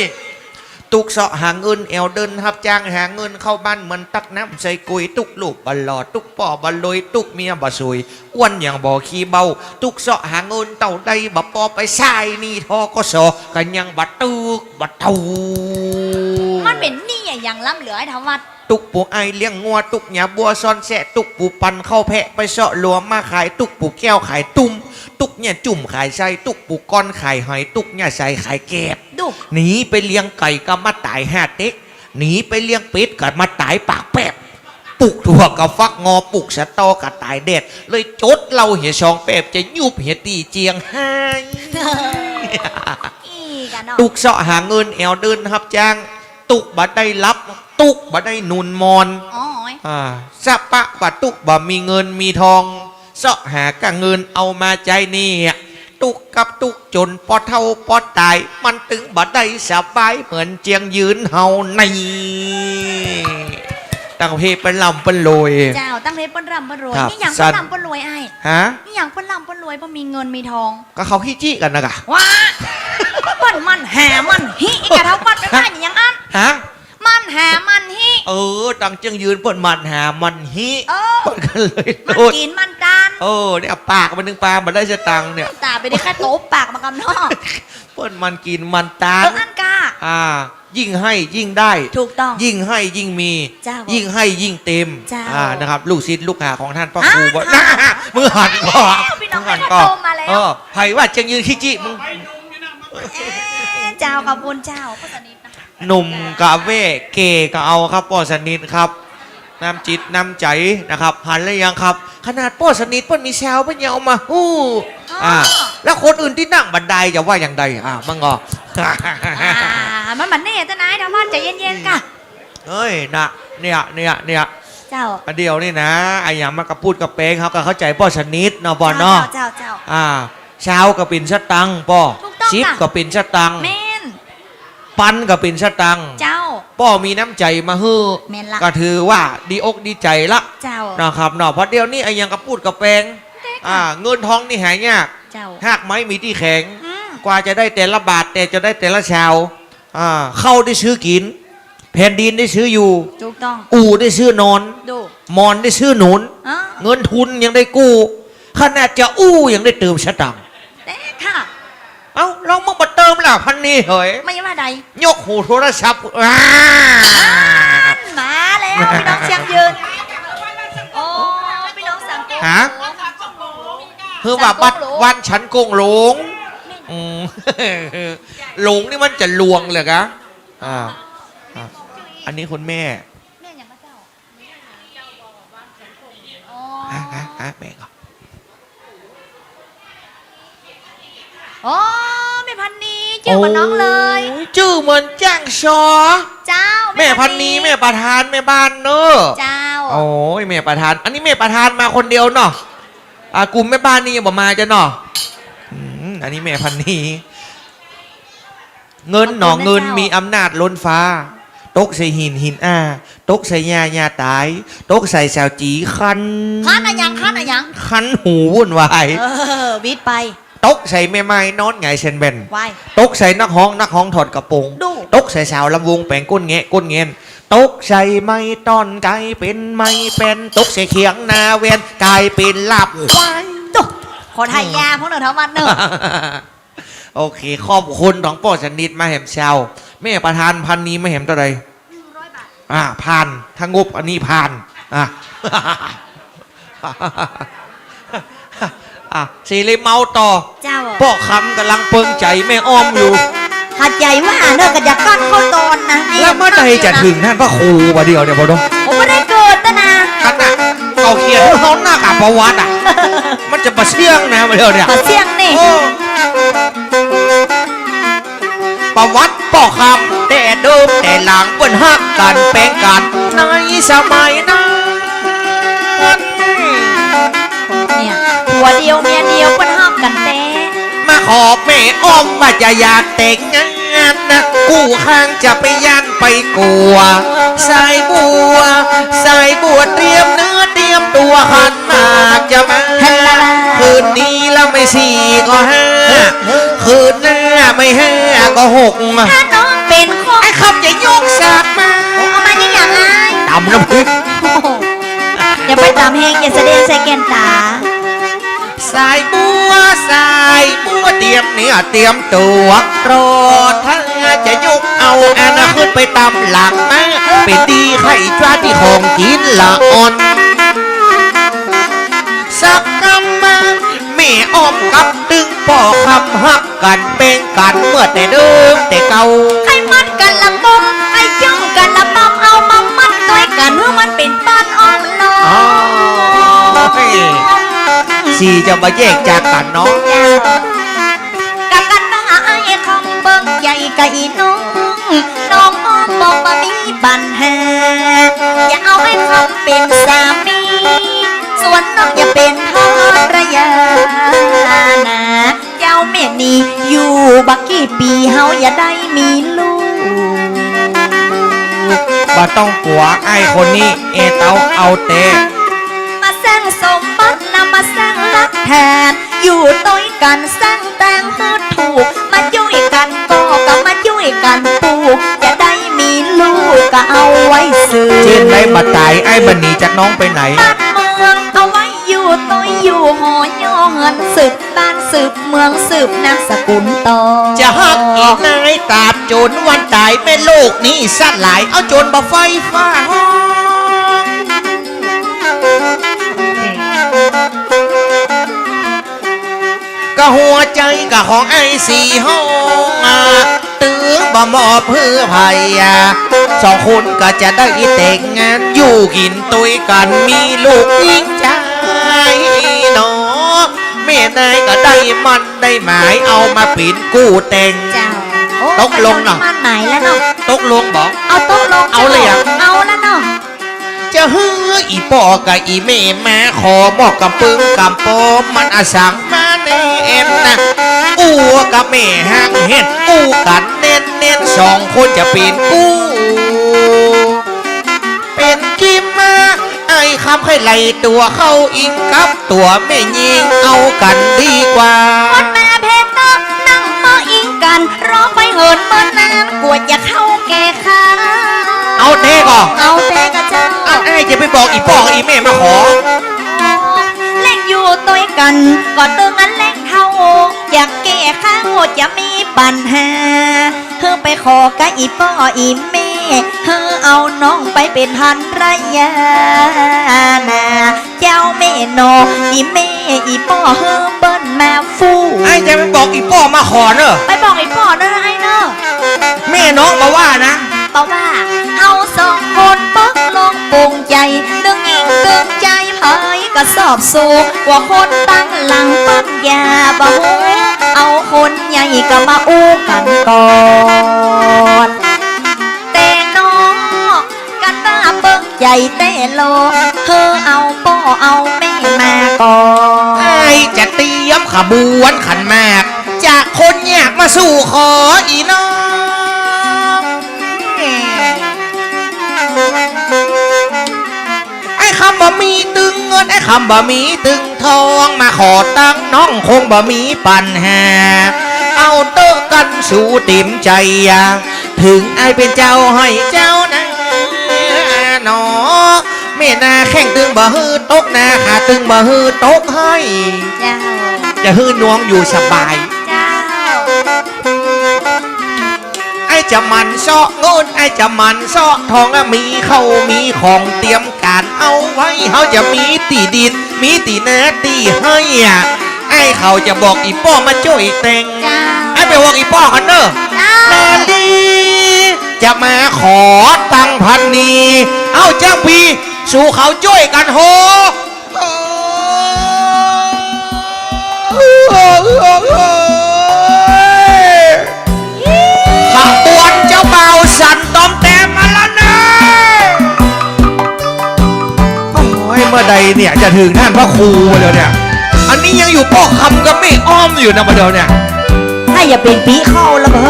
[SPEAKER 1] ตุกเสาะหาเงินแอวเดินหับจ้างหาเงินเข้าบ้านเหมือนตักน้ำใส่กุยตุกลูกบอลลอดตุกป่อบอลลอยตุกเมียบ่สวยอ้วนอย่างบ่อขี้เบาตุกเสาะหาเงินเต่าได้บ่ปอไปใส่นี่ทอก็สอกันยังบ่ตุกบ่เต่า
[SPEAKER 2] มันเป็นนี่อย่างล้ำเหลือไอ้ธวัด
[SPEAKER 1] ตุกปูไอเลี้ยงงัวตุกหยาบัวซอนแสะตุกปูปันเข้าแพะไปเสาะหลวมมาขายตุกปูแก้วขายตุ้มตุกเนี่ยจุ่มขายไส้ตุกปูก้อนขายหอยตุกเนี่ยใส่ขายแกบหนีไปเลี้ยงไก่ก็มาตาย5 เต็กหนีไปเลี้ยงเป็ดก็มาตายปากแป๊บปลูกถั่วกับฟักงอปลูกสะตอกับตายเด็ดเลยจดเราเหี่ยชองแป๊บจะยุบเหี่ยตีเจียงให้ตุกเสาะหาเงินแอวเดินครับจ้างตุกบ่ได้รับตุกบ่ได้นุนมอนสะปะปะตุกบ่มีเงินมีทองเสาะหากะเงินเอามาใจนี่ตุกกับตุกจนพอเท่าพอตายมันตึงบ่ได้สบายเหมือนเจียงยืนเฮาในตั้งเพเป็นลำเป็นรวย
[SPEAKER 2] เจ้าตั้งเพเป็นลำเป็นรวยนี่อย่างเป็นลำเป็นรวยไอ้นี่อย่างเป็นลำเป็นรวยเพราะมีเงินมีทอง
[SPEAKER 1] ก็เขาขี้จี้กันนะกะ
[SPEAKER 2] ว้ามันแห่มันฮิอีกะเท่าปัดไปได้อย่างอันมันแห่มันฮิ
[SPEAKER 1] ตั้งเจียงยืนเปิดมันแห่มันฮิเปิดกันเลย
[SPEAKER 2] มันกินมันตาน
[SPEAKER 1] เนี่ยปากมันนึงปลามันได้สตังเนี่ย
[SPEAKER 2] ตาไปได้แค่โต๊ะปากมากำนอก
[SPEAKER 1] เปิดมันกินมันตาน
[SPEAKER 2] อันกา
[SPEAKER 1] ยิ่งให้ยิ่งได้
[SPEAKER 2] ถูกต้อง
[SPEAKER 1] ยิ่งให้ยิ่งมียิ่งให้ยิ่งเต็มนะครับลูกศิษย์ลูกหาของท่านพระครูบอกมือหันก่อน
[SPEAKER 2] มือหันก่อน
[SPEAKER 1] ไผ่ว่าเจียงยืนขี้จี้มึง
[SPEAKER 2] เจ้ากับบุญเจ้าพ่อสนิท
[SPEAKER 1] หนุ่มกะเว่เก๋ก็เอาครับพ่อสนิทครับน้ำจิตน้ำใจนะครับหันเลยยังครับขนาดพ่อสนิทเพิ่นมีแซวเพิ่นยังเอามาฮู้แล้วคนอื่นที่นั่งบันไดจะว่าอย่างใดมั่งก็
[SPEAKER 2] มันแน่จะนายทำว่าใจเย็นๆค่ะ
[SPEAKER 1] เฮ้ยนะเนี่ย
[SPEAKER 2] เจ้า
[SPEAKER 1] เดียวนี่นะไอ้ยังมากระพูดกับเป้งเขาก็เข้าใจพ่อสนิทเนาะพ่อเนาะ
[SPEAKER 2] เจ้า
[SPEAKER 1] เช้าก็เป็นสตังพ่อชิปก็เป็นสตังปันก็เป็นสตัง
[SPEAKER 2] เจ้า
[SPEAKER 1] พ่อมีน้ำใจมาฮื้อก็ถือว่าดีอกดีใจละ
[SPEAKER 2] เจ้า
[SPEAKER 1] นะครับเนาะเพราะเดียวนี่ไอ้ยังกระพูดกับเป้งเงินทองนี่หายากหากไม้มีที่แข็งกว่าจะได้แต่ละบาทแต่จะได้แต่ละชาวเข้าได้ซื้อกินแผ่นดินได้ซื้ออยู่
[SPEAKER 2] ถูกต้อง
[SPEAKER 1] อู่ได้ซื้อนอนมอนได้ซื้อหนุนเงินทุนยังได้กู้ขนาดจะอู้ยังได้เติมสตังค์
[SPEAKER 2] แต่ค่ะ
[SPEAKER 1] เรามึงมาเติมล่ะพันนี้เฮ้ย
[SPEAKER 2] ไม่ว่าใด
[SPEAKER 1] ยกหูโทรศัพท์
[SPEAKER 2] มาแล้วพี่น้องเชียงยืนโอ้พี่น้องสังกง
[SPEAKER 1] คือว่าบัดวันฉันโกงหลงหลงนี่มันจะลวงเลยกะอันนี้คุณแม่
[SPEAKER 2] อย่างพระเจ้า
[SPEAKER 1] แม่ก็
[SPEAKER 2] แม่พันนีชื่อเหมือนน้องเลย
[SPEAKER 1] ชื่อเหมือนแจ้งชอ
[SPEAKER 2] เจ้า
[SPEAKER 1] แม่พันนีแม่ประธานแม่บ้านเนอะ
[SPEAKER 2] เจ้า
[SPEAKER 1] โอ้ยแม่ประธานอันนี้แม่ประธานมาคนเดียวเนาะกลุ่มแม่บ้านนี่ยังบ่มาจะเนาะอันนี้แม่พันนีเงินหนองเงินมีอำนาจล้นฟ้าตกใส่หินตกใส่ยาตายตกใส่สาวจีคัน
[SPEAKER 2] อะไรยัง
[SPEAKER 1] คันหูวุ่นวาย
[SPEAKER 2] วิดไป
[SPEAKER 1] ตกใส่แม่ไม้นอนไงเซนเบนตกใส่นักห้องถอดกระโปรงตกใส่สาวลำวงแปลงก้นเงี้ยตกใส่ไม้ต้อนกลายเป็นไม้เป็นตกใส่เขียงนาเวนกลายเป็นลาบควาย
[SPEAKER 2] ขอไทยยาพวกหนูทั้งวันเนอะ
[SPEAKER 1] โอเคขอบคุณของพ่อสนิทมาแหมเช้าแม่ประธานพันนี้ไม่แหมตัวใด100 บาทผ่านถ้างบอันนี้ผ่านสีเลยเมาต่อพ่อคำกำลังเปิงใจแม่อ้อมอยู่
[SPEAKER 2] หัดใหญ่ว่าเนอะกับยักษ์ก้อนข้าวตอนนะ
[SPEAKER 1] แล้วเมื่อใดจะถึงท่านพระครูวะเดียวเนี่ยพ่อดง
[SPEAKER 2] ผมไม่ได้เกิดนะ
[SPEAKER 1] ท่านเอาเขียนเขาหน้ากับประวัติมันจะประเชี่ยงนะมาเดียวเนี่ย
[SPEAKER 2] ประเชี่ยงนี่
[SPEAKER 1] ประวัติพ่อคำแต่เดิมแต่หลังเปิ้นฮักกันแปลงกันในสมัยนั้น มว่าจะอยากแต่งงานนะกู้ข้างจะไปย่านไปกลัวสายบัวเตรียมเนื้อเตรียมตัวขันหมากจะมาคืนนี้แล้วไม่สี่ก็ห้าคืนหน้าไม่ห้าก็หก
[SPEAKER 2] ถ้าน้องเป็นคน
[SPEAKER 1] ไอ้คำจะยกสากมา
[SPEAKER 2] เอามานี่อย่างไร
[SPEAKER 1] ตำน้ำพริก
[SPEAKER 2] อย่าไปตามเฮงอย่าแสดงใส่แกนตา
[SPEAKER 1] สายบัวเตรียมเนื้อเตรียมตัวรอถ้าจะยกเอาอันขึ้นไปตำหลังมาไปตีไข่จ้าที่ของกินละอ่อนสักคำมาแม่อ้อมกับตึงป่อคำฮักกันเป็นกันเมื่อแต่เดิมแต่เก่า
[SPEAKER 2] ไอ้มัดกันละมุมไอ้จ้องกันละปอมเอามามัดด้วยกันเมื่อมันเป็นป้านอ่อนลอ
[SPEAKER 1] อ๋อสี่จะมาแยกจากกันเนาะ
[SPEAKER 2] กับกันมาไอ้คำเบิ่งใหญ่กับอีน้องอ้อมบอกว่ามีปัญหาอย่าเอาไอ้คำเป็นสามีส่วนน้องอย่าเป็นภรรยานะเจ้าแม่นี่อยู่บักกี่ปีเฮาอย่าได้มีลูก
[SPEAKER 1] บ่ต้องกลัวไอ้คนนี้เอเต้าเอาเตะ
[SPEAKER 2] มาสร้างสมบัตินำมาสร้างรักแทนอยู่ต้วยกันสร้างแต่งให้ถูกมายุ่ยกันก็มายุ่ยกันปลูกจะได้มีลูกก็เอาไว้ซื้อ
[SPEAKER 1] เช่นไรบัดตายไอ้บันหนีจากน้องไปไหน
[SPEAKER 2] บ้านเมืองเอาไว้อยู่ต้วยอยู่หอย่อเงินสืบบ้านสืบเมืองสืบนามสกุลต่อ
[SPEAKER 1] จะฮักอีกนายตราบจนวันตายแม่โลกนี้สัตว์หลายเอาจนบ่ไฟฟ้าห้องก็หัวใจก็ของไอ้สี่ห้องตื้อบ่หมอเพื่อภัยสองคนก็จะได้แต่งงานอยู่กินตุยกันมีลูกยิ่งใจเนาะแม่นายก็ได้มันได้หมายเอามาปิดกู้แต่ง
[SPEAKER 2] เจ้าโอ้
[SPEAKER 1] ตกลงเนาะ
[SPEAKER 2] มันหมายแล้วเนาะ
[SPEAKER 1] ตกลงบอก
[SPEAKER 2] เอาตกลง
[SPEAKER 1] เอาเลยอะ
[SPEAKER 2] เอาแล้วเนาะ
[SPEAKER 1] จะฮืออีปอกับอีแม่มาขอบอกกับปึ้งกับปอมมันอาสังมาในเอ็นนะอูกับแม่ห่างเห็นอูกันเน้นเน้นสองคนจะเป็นกู้เป็นกิมมาไอ้คำให้ไหลตัวเข้าอิงกับตัวแม่ยิงเอากันดีกว่า
[SPEAKER 2] คนแม่เพชรต้องนั่งมออิงกันรอไปเหินเมื่อนานกวดอย่าเข้าแก่ข้า
[SPEAKER 1] เอาเต้ก่อน
[SPEAKER 2] เอาแต่กับเจ้า
[SPEAKER 1] ไอ้จะไปบอกอีปอกับอีแม่มาขอ
[SPEAKER 2] เล่นอยู่ตัวกันก็ตึงอันเล่นเท่าอยากแก้ข้าวจะมีปัญหาเธอไปขอกับอีพ่ออีแม่เธอเอาน้องไปเป็นภรรยานะเจ้าแม่นออีแม่อีพ่อเธอเบิ้นมาฟู
[SPEAKER 1] ไอ้จะไปบอกอีปอมาขอเนอะ
[SPEAKER 2] ไปบอกอีพ่อเด้อไอ้เนอะ
[SPEAKER 1] แม่น้องมาว่านะ
[SPEAKER 2] เพราะว่าเอาสองคนปักลงปรุงใจเรื่องยิงเกินใจเผยก็สอบสู้ว่าคนตั้งหลังปัญญาบ่หูเอาคนใหญ่ก็มาอู้กันก่อนแต่น้องกันตาเบิ่งใจแต่โลเธอเอาพ่อเอาแม่มาก่อน
[SPEAKER 1] ไอ้จะเตรียมขบวนขันหมากจากคนอยากมาสู่ขออีน้องไอ้คำบ่มีตึงเงินไอ้คำบ่มีตึงทองมาขอตั้งน้องคงบ่มีปัญหาเอาเตอกันสู่ติ่มใจถึงไอ้เป็นเจ้าให้เจ้านะหนอแม่นาแข่งตึงบ่ฮือตกนาขาตึงบ่ฮือตกให้
[SPEAKER 2] เจ้า
[SPEAKER 1] จะฮื้อน้องอยู่สบาย
[SPEAKER 2] เจ้า
[SPEAKER 1] ไอ้จะมันเซาะเงินไอ้จะมันเซาะทองมีเข้ามีของเตรียมการเอาไว้เขาจะมีตีดิน มีตีนาตีให้ไอ้เขาจะบอกอีป้อมาช่วยแต่ง
[SPEAKER 2] เจ้า
[SPEAKER 1] ไอ้ไปบอกอีป้อกันเนอะ
[SPEAKER 2] เจ้า
[SPEAKER 1] แม่ลีจะมาขอตังพันนีเอาจ้างพี่สู่เขาช่วยกันโหขบวนเจ้าเบาสันตอมแต้มมาแล้วนะโอ้ยเมื่อใดเนี่ยจะถึงท่านพระครูมาเดี๋ยวเนี่ยอันนี้ยังอยู่ป้อคำกับไม่อ้อมอยู่นะมาเดี๋ยวเนี่ย
[SPEAKER 2] ให้ อย่าเป็นปีเข้าแล้วเหรอ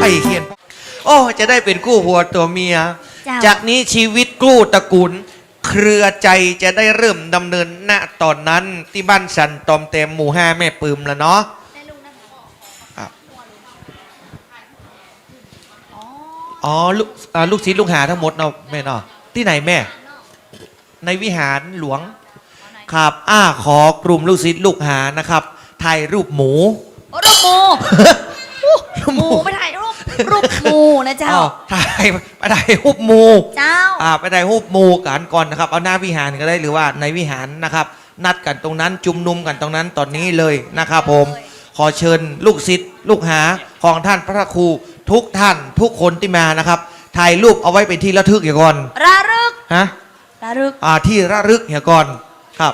[SPEAKER 1] ไอ้เขียนโอ้จะได้เป็นกู้ผัวตัวเมีย
[SPEAKER 2] เจ้า
[SPEAKER 1] จากนี้ชีวิตกู้ตระกูลเครือใจจะได้เริ่มดำเนินณตอนนั้นที่บ้านสันตอมเต็มหมู่ห้าแม่ปืมแล้วเนาะครับอ๋อลูกศิษย์ลูกหาทั้งหมดเนาะแม่เนาะที่ไหนแม่ ในวิหารหลวงครับขอกลุ่มลูกศิษย์ลูกหานะครับถ่ายรูปหมู
[SPEAKER 2] โอ้รูปหมูหมูไม่ถ่ายรูปหมูนะเจ้า
[SPEAKER 1] ถ่ายรูปหมู
[SPEAKER 2] เจ้า
[SPEAKER 1] ไปถ่ายรูปหมูกันก่อนนะครับเอาหน้าวิหารก็ได้หรือว่าในวิหารนะครับ นัดกันตรงนั้นจุมนุมกันตรงนั้นตอนนี้เลยนะครับผมขอเชิญลูกศิษย์ลูกหาของท่านพระครูทุกท่านทุกคนที่มานะครับถ่ายรูปเอาไว้เป็นที่ระลึกอย่างก่อน
[SPEAKER 2] ระลึก
[SPEAKER 1] ฮะ
[SPEAKER 2] ระลึก
[SPEAKER 1] ที่ระลึกอย่างก่อนครับ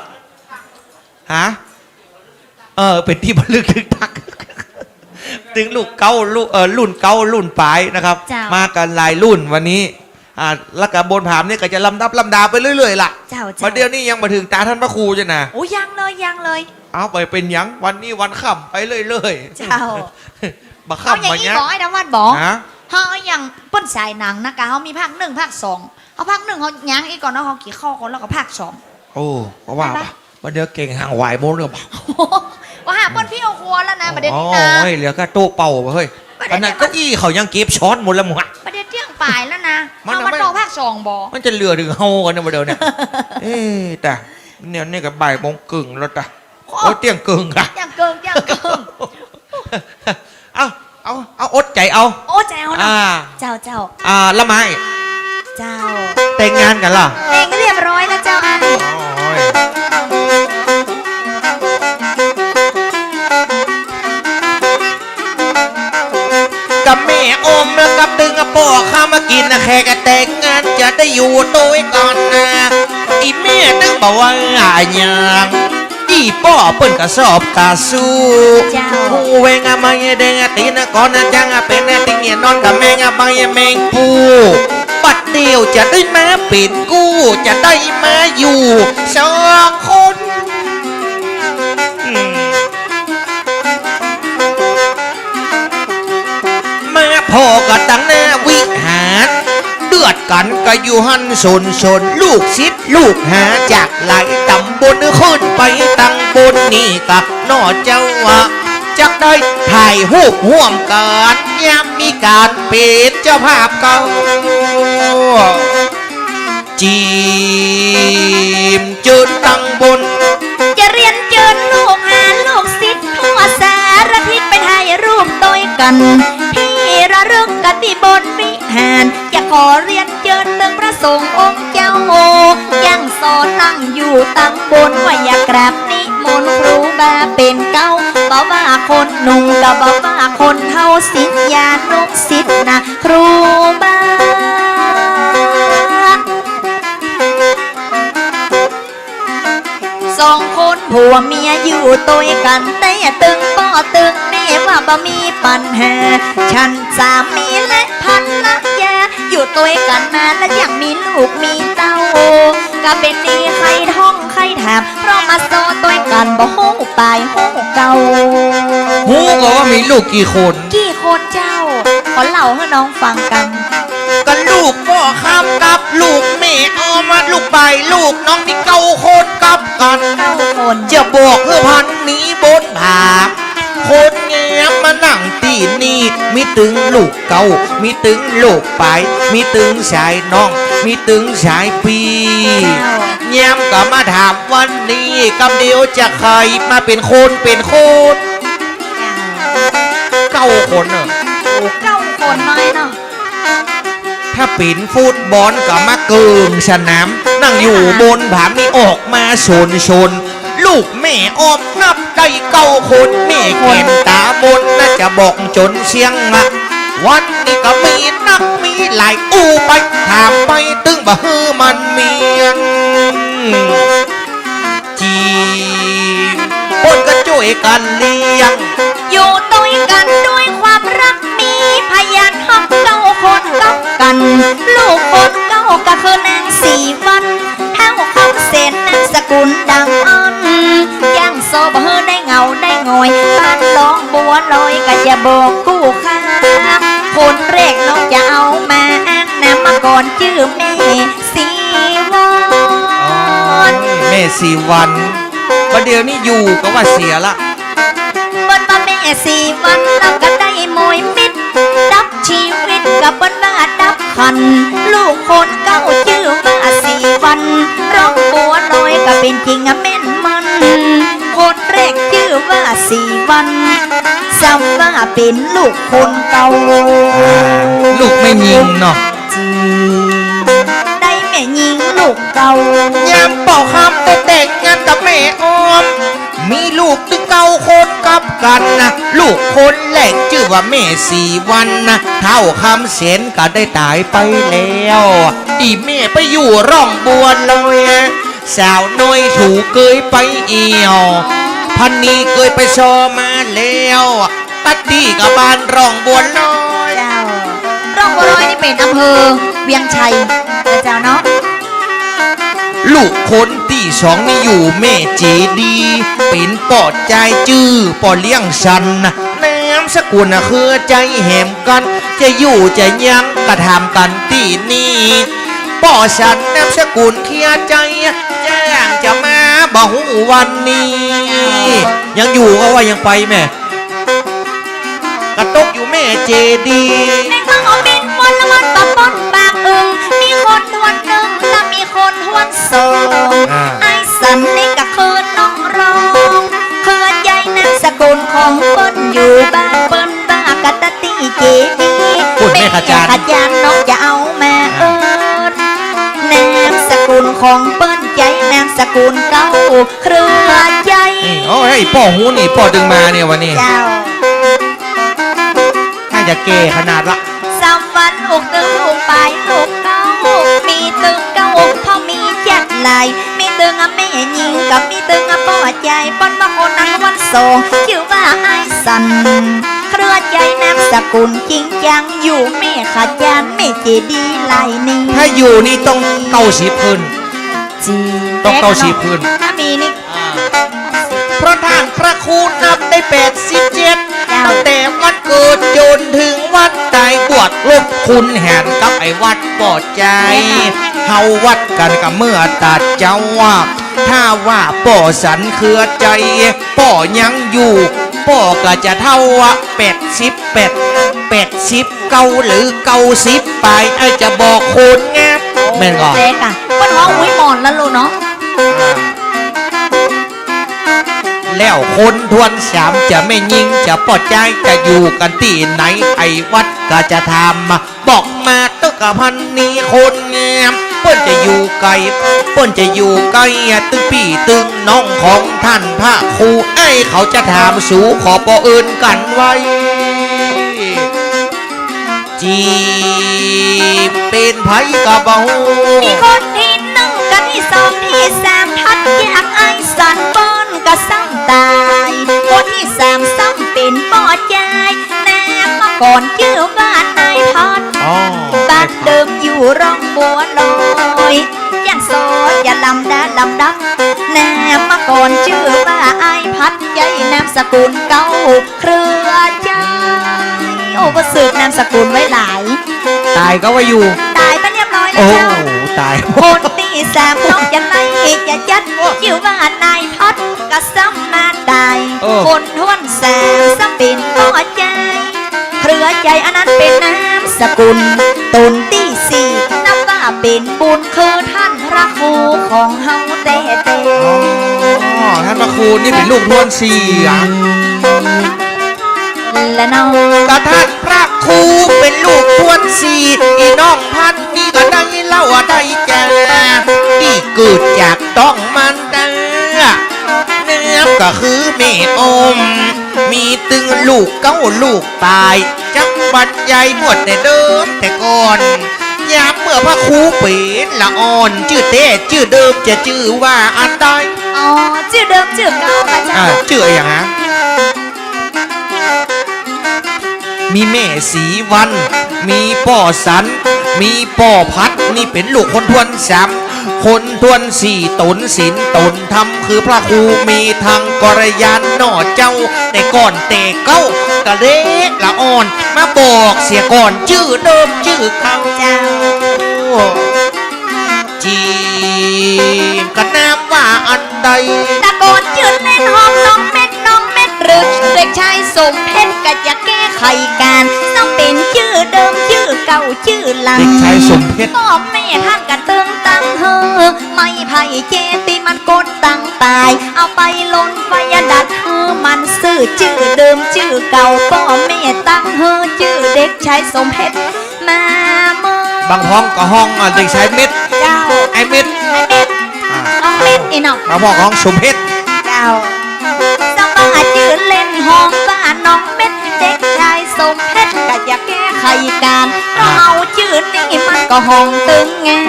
[SPEAKER 1] ฮะเป็นที่ระลึกถึงทัก ถึงลูกเก้ารุ่นเก้ารุ่นปลายนะครับ มากันหลายรุ่นวันนี้แล้วกับบนผามเนี่ยก็จะลำดาไปเรื่อยๆล่ะ
[SPEAKER 2] เจ้า
[SPEAKER 1] มาเดี๋ยวนี้ยังมาถึงตาท่านพระครูจ้ะนะ
[SPEAKER 2] โอ้ยังเลย
[SPEAKER 1] เอาไปเป็นหยังวันนี้วันค่ำไปเรื่อยๆ
[SPEAKER 2] เจ้า
[SPEAKER 1] มา
[SPEAKER 2] เอาอย่าง
[SPEAKER 1] ค่ำมา
[SPEAKER 2] นี้
[SPEAKER 1] เนี้ย
[SPEAKER 2] บอกไอ้ดำวัดบอก
[SPEAKER 1] ฮะ
[SPEAKER 2] เขาเอาอย่างเปิ้นสายหนังนะคะเขามีภาค 1 ภาค 2เอาภาค 1เขายั้งอีกก่อนแล้วเขากี่ข้อก่อนแล้วก็ภาค 2
[SPEAKER 1] โอ้เพราะว่า
[SPEAKER 2] ไปปะ
[SPEAKER 1] วันเดียวเก่งห่างไหวโมนหรือเปล่า
[SPEAKER 2] ว่าหาเปิ้นพี่เอาครัวแล้วนะประเด็นนี้นะ
[SPEAKER 1] เฮ้ยเหลือแค่โต๊ะเป่าเฮ้ย
[SPEAKER 2] ประเด็
[SPEAKER 1] อั
[SPEAKER 2] น
[SPEAKER 1] น
[SPEAKER 2] เนี่ย
[SPEAKER 1] นั้นเก็อี้เขายังเก็บช้อนหมดแล้วมึงอะ
[SPEAKER 2] ประเด็นเที่ยงป่ายแล้วนะ
[SPEAKER 1] มัน
[SPEAKER 2] เอามา
[SPEAKER 1] ไม่
[SPEAKER 2] ต่อภาค 2บอ
[SPEAKER 1] มันจะเหลือถึงเฮากันนะวันเดียวเนี่ย แต่เนี่ยกับบ่ายโมงกึ่งแล้วจ้ะโอ้ยเที่ยงกึ่งค่ะ
[SPEAKER 2] อย่างเกิง
[SPEAKER 1] เอาอดใจเอา
[SPEAKER 2] โอ้ใจเอาเนาะเจ้า
[SPEAKER 1] ละไม้
[SPEAKER 2] เจ้า
[SPEAKER 1] แต่งงานกันเหรอ
[SPEAKER 2] เองเรียบร้อยแล้วเจ้าอัน
[SPEAKER 1] โอ้ยกับแม่อมแล้วกับตึงกับพ่อข้ามากินนะแค่กะแต่งงานจะได้อยู่ตัวก่อนนะอีแม่ตึงบอกว่าอย่างอีป่อเปิ้นกระสอบกระสู้
[SPEAKER 2] เจ้า
[SPEAKER 1] หูเวงอะมาเยเดงอะตีนะก่อนนะจังอะเป็นอะติงเงียนอนกับแมงอะมาเยแมงปูบัดเดียวจะได้มาเป็นกู้จะได้มาอยู่สองคนมาพ่อก็ตั้งหน้าวิหารเดือดกันก็อยู่หันสนลูกศิษย์ลูกหาจากหลายตำบลขึ้นไปตั้งบนนี่กับนอเจ้าวะจักได้ถ่ายรูปห่วมกันยามมีการเป็นเจ้าภาพเก่าจีมจืดตั้งบน
[SPEAKER 2] จะเรียนเจิญลูกหาลูกศิษย์ทั่วสารทิศไปถ่ายรูปตัวกันที่ระลึกกันที่บนวิหารอยากขอเรียนเจิญตึงพระสงฆ์องค์เจ้ายังสอนนั่งอยู่ตั้งบนว่าอยากกราบนิมนต์ครูบาเป็นเก้าบอกว่าคนหนุ่มก็บอกว่าคนเฮาศิษยานุศิษย์นะครูบา สองคนผัวเมียอยู่ตัวกันแต่ตึงป่อตึงแน่ว่าบ่มีปัญหาฉันสามีและภรรยาอยู่ตัวกันมาและยังมีลูกมีเต้าก็เป็นดีใครท่องใครถามเพราะมาโซตัวกันบ่ฮู้ปลายฮู้เก่า
[SPEAKER 1] หูก็ว่ามีลูกกี่คน
[SPEAKER 2] กี่คนเจ้าขอเล่าให้น้องฟังกัน
[SPEAKER 1] ก็ลูกพ่อข้ามกับลูกแม่เอามาลูกไปลูกน้องมีเก้าคนกับกัน
[SPEAKER 2] 9 คน
[SPEAKER 1] จะบอกเพื่อพันนี้บนผาคนเงียบมานั่งตีนี่มีตึงลูกเก่ามีตึงลูกไปมีตึงชายน้องมีตึงชายปีเงียบก็มาถามวันนี้กำเดียวจะใครมาเป็นคนเก้าคนเนอะ
[SPEAKER 2] 9 คนน้อยเนาะ
[SPEAKER 1] ถ้าปิ่นฟุตบอลก็มาเกิงสนามนั่งอยู่บนผามีออกมาชนลูกแม่ออมนับได้9 คนแม่เก็บตาบนน่าจะบอกจนเชียงละวันนี้ก็มีนักมีหลายอู้ไปถามไปตึงบ่ฮือมันเมียนจีบนก็ช่วยกันเลี้ยง
[SPEAKER 2] อยู่ด้วยกันด้วยความรักมีพยานหัก9 คนกับกัน ลูกคนเก้าก็คือนางสีวันเท้าคำเสนนางสกุลดังอ่อนย่างโซบเฮอได้เงาได้งอยบ้านหลองบัว บอกกู้ค่าคนแรกน้องจะเอามาอ้างนามมาก่อนชื่อแม่สีวอน
[SPEAKER 1] แม่สีวันประเดี๋ยวนี้อยู่ก็ว่าเสียละ
[SPEAKER 2] บนมาแม่สีวันเราก็ได้มวยมิดดับชีวิตกับบนว่าดับคันลูกคนเก่าชื่อว่าสีวันร้องบัวลอยก็เป็นจริงอะแม่นมันคนแรกชื่อว่าสีวันซ้ำว่าเป็นลูกคนเก่า
[SPEAKER 1] ลูกไม่ยิงเนาะ
[SPEAKER 2] จีได้แม่ยิงลูกเก่าย
[SPEAKER 1] ามเป่าคำได้แต่งงานกับแม่ออมมีลูกตึงเก่าคนกับกันนะลูกคนแรกชื่อว่าแม่สีวันนะเท่าคำเสียนก็ได้ตายไปแล้วอีแม่ไปอยู่ร่องบัวลอยสาวน้อยถูกเกยไปเอียวพันนี้เคยไปชอมาแล้วตัดดีกับบ้านร่องบัวลอย
[SPEAKER 2] เจ้าร่องบัวลอยนี่เป็นอำเภอเวียงชัยนะเจ้าเนาะ
[SPEAKER 1] ลูกคนที่สองนี่อยู่แม่เจดีเป็นปอดใจจื้อปอเลี้ยงชันนะน้ำสกุลนะคือใจแหมกัน จะอยู่จะยังกระทำกันที่นี่ปอฉันน้ำสกุลเคลียร์ใจแจ้งจะมาบ่หูวันนี้ ยังอยู่ก็ว่ายังไปแม่กระตกอยู่แม่เจดี
[SPEAKER 2] ในเมืองเอาบินมนละมันตะปนปากอึงมีคนทวนหนึ่งและมีคนทวนสองไอ้สันนี่ก็คือน้องร้องคือใหญ่นามสกุลของเปิ้นอยู่บ้านเปิ้นบ้ากะตะตีเจดี
[SPEAKER 1] พูดแม่ขจาร
[SPEAKER 2] ขจานน้องจะเอามาเอิดนามสกุลของเปิ้นใจนามสกุลเก่าเครือใจ
[SPEAKER 1] นี่โอ้ยป่อหูนี่ป่อดึงมาเนี่ยวันนี้
[SPEAKER 2] เจ้า
[SPEAKER 1] น่าจะเก๋ขนาดละ
[SPEAKER 2] สามวันอุกตึงอุกไปลูกเก้ามีตึงเก้าพอมีจัดลายมีตึงอะแม่ยิงกับมีตึงอะป่อใจป้อนมาคนนั้นวันสองชื่อว่าไอ้สันเครือใจนามสกุลจริงจังอยู่แม่ขจานแม่เจดีลายนี้
[SPEAKER 1] ถ้าอยู่นี่ต้อง90ขึ้น
[SPEAKER 2] จี
[SPEAKER 1] ต้องเก้าสิบพื้น
[SPEAKER 2] ถ้ามีนี่
[SPEAKER 1] เพราะท่านพระครูนับได้87ตั้งแต่วันเกิดจนถึงวันตายบวชลบคุณแห่นกับไอ้วัดปอดใจเฮาวัดกันกับเมื่อตัดเจ้าว่าถ้าว่าป่อสันเครือใจป่อยังอยู่ป่อก็จะเท่าว่า80 เก้าหรือ90ไปไอ้จะบอกคนแงบแม่นก่อน
[SPEAKER 2] เจ๊กอะป้อนห้องอุ้ยหมอนแล้วลูกเนาะ
[SPEAKER 1] แล้วคนทวนสามจะไม่ยิงจะปลอดใจจะอยู่กันที่ไหนไอ้วัดก็จะทำบอกมาตึกกับพันนี้คนงามเปิ้นจะอยู่ไกลเปิ้นจะอยู่ไกลตึงพี่ตึงน้องของท่านพระครูไอ้เขาจะถามสู่ขอปออื่นกันไว้จีบเป็นไผกะบ่ฮู้
[SPEAKER 2] มีคนที่หนึ่งกับที่สองที่สามทัดอยากไอ้สันเปิ้นก็ซ้ำตายคนที่สามซ้ำเป็นป่อใจนามมาก่อนชื่อว่านายพัด
[SPEAKER 1] อ๋อ
[SPEAKER 2] บ้านเดิมอยู่ร่องบัวลอยอย่าโซดอย่าลำดาลำดังนามมาก่อนชื่อว่าไอ้พัดใจนามสกุลเก่าเครือใจโอ้ก็สืบนามสกุลไว้หลาย
[SPEAKER 1] ตายก็ว่าอยู่
[SPEAKER 2] ตายไปเรียบร้อยแล้
[SPEAKER 1] โอ้
[SPEAKER 2] วเจ้า
[SPEAKER 1] ตาย
[SPEAKER 2] คนที่สามน้องจะไล่จะยัดชื่อว่านายพัดก็ซ้ำมาตาย
[SPEAKER 1] เออ
[SPEAKER 2] คนทวนแสงซ้ำเป็นต่อใจเครือใจอันนั้นเป็นนามสกุลตนที่สี่นับว่าเป็นบุญคือท่านพระครูของเฮาเต้เต้
[SPEAKER 1] อ๋อท่านพระครูนี่เป็นลูกทวนเสีย
[SPEAKER 2] และน้อง
[SPEAKER 1] กระท่านพระครูเป็นลูกทวนสีอีน้องพันนี่ก็ได้เล่าได้แก่ที่เกิดจากต้องมันเด้อเนื้อก็คือแม่อม มีตึงลูกเก้าลูกตาย จังหวัดใหญ่หมดแต่เดิมแต่ก่อนยามเมื่อพระครูเป็นละอ่อน ชื่อเต้ชื่อเดิมจะชื่อว่าอันใด
[SPEAKER 2] อ๋อชื่อเดิมชื่อเก่าค่ะเจ้า
[SPEAKER 1] ชื่ออะไรอย่างนั้นมีแม่สีวัน มีป่อสัน มีป่อพัดนี่เป็นลูกคนทวนสาม คนทวนสี่ตนศีลตนทำคือพระครูมีทางกรยานหน่อเจ้าแต่ก่อนแต่เก้ากะเล็กละอ่อนมาบอกเสียก่อนชื่อเดิมชื่อเขาเจ้าจีมกันน้ำว่าอันใด
[SPEAKER 2] ตะโกนยืนเล่นห้องน้องเม็ดหรือเด็กชายสมเพชรก็จะแก้ไขการต้องเป็นชื่อเดิมชื่อเก่าชื่อหลัง
[SPEAKER 1] เด็กชายสมเพชร
[SPEAKER 2] พ่อแม่ท่านกันเติงตังเฮอไม่ไผ่เจตีมันกดตังตาย เอาไปลนไฟดัดเฮอมันซื้อชื่อเดิมชื่อเก่าพ่อแม่ตั้งเฮอชื่อเด็กชายสมเพชรมาเมื่อบ
[SPEAKER 1] างห้องก็ห้องเด็กชายเม็ด
[SPEAKER 2] เจ้า
[SPEAKER 1] ไอ้เม็ด
[SPEAKER 2] น้องเม็ดอีน้อง
[SPEAKER 1] บางห้องสมเพชร
[SPEAKER 2] เจ้าสบ้าจืดเล่นห้องบ้านน้องเม็ดเด็กชายสมเพชรก็อยากแก้ไขการเอาชื่อนี้มันก็ห้องตึงงา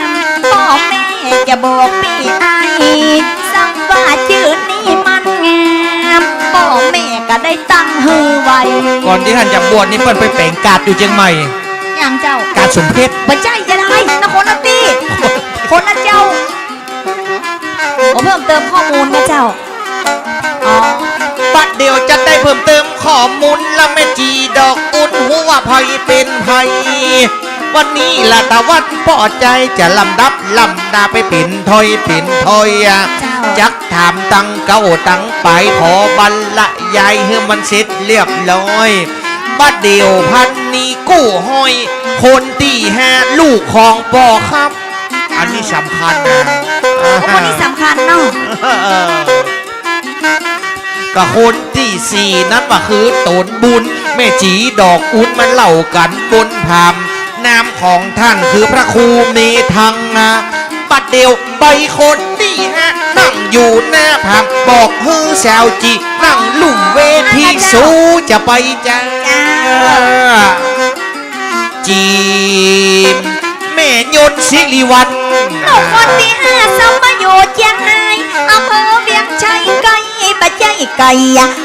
[SPEAKER 2] มพ่อแม่จะบอกพี่ไอ้สังว่าชื่อนี้มันงามพ่อแม่ก็ได้ตั้งฮือไว้
[SPEAKER 1] ก่อนที่ท่านจะบวชนี่เปิ้นไปแปลงกาดอยู่เชียงใหม่
[SPEAKER 2] อย่างเจ้าก
[SPEAKER 1] าดสมเพชร
[SPEAKER 2] บัญใจจะได้นครละตีคนละเจ้าผมเพิ่มเติมข้อมูลนะเจ้าอ๋อ
[SPEAKER 1] ปัดเดียวจะได้เพิ่มเติมข้อมูลและแม่จีดอกอุ่นหัวไผเป็นไผวันนี้ละตะวันปอใจจะลำดับลำดาไปเป็นถอยจักถามตังเก้าตังไปขอบรรละยายให้มันเสร็จเรียบร้อยบัดเดียวพันนี้กู้ห้อย คนที่ห้าลูกของปอครับ อันนี้สำคัญนะ
[SPEAKER 2] โอ้คนนี้สำคัญเนาะ
[SPEAKER 1] ก็คนที่สี่นั้นก็คือตนบุญแม่จีดอกอุ่นมันเล่ากันบนพามนามของท่านคือพระครูเมทังนะปัดเดียวใบคนที่ฮะนั่งอยู่หน้าพามบอกฮือแซวจีนั่งลุ่มเวทีสู้จะไปจ้าจีมแม่ยนต์สิริวัล
[SPEAKER 2] ลูกคนที่ห้าสมโยชน์เชียงรายอำเภอเวียงชัยไก่ปะใจไก่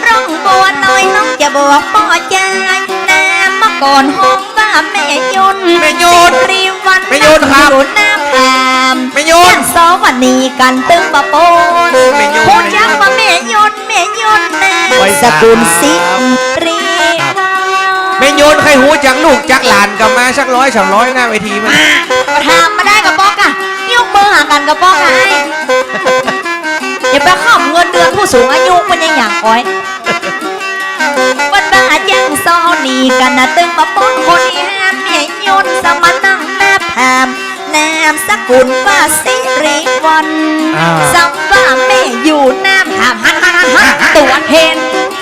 [SPEAKER 2] ร้องบัวน้อยน้องจะบอกพ่อใจน้ำมาก่อนห้องว่าแม่ยนต์
[SPEAKER 1] แม่ยนต์
[SPEAKER 2] สิริวัล
[SPEAKER 1] แม่ยนต์ครับ
[SPEAKER 2] อยู่หน้าพาม
[SPEAKER 1] แม่ยนต์
[SPEAKER 2] สวัสดีกันตึงปะโปน
[SPEAKER 1] แม่ยนต์
[SPEAKER 2] พูดยังว่าแม่ยนต์นะ
[SPEAKER 1] ไว้
[SPEAKER 2] สกุลสิ
[SPEAKER 1] ครับ
[SPEAKER 2] ริวัล
[SPEAKER 1] แม่โยนใครหูจักลูกจักหลานกลับมาสัก100 200หน้าเวทีมั้ย
[SPEAKER 2] มาถามมาได้กับป๊อกอะยกมือหากันกับป๊อกอะไอ้อย่าไปข้ามเงินเดือนผู้สูงอายุมันยังอย่างอ้อยวันบ้ายังซอนีกันนะตึงมาป้นคนที่ห้ามเมียยนต์สมานั่งหน้าพามนามสกุลว่าสิริวันสัมว่าแม่อยู่หน้าพามฮันตัวเทน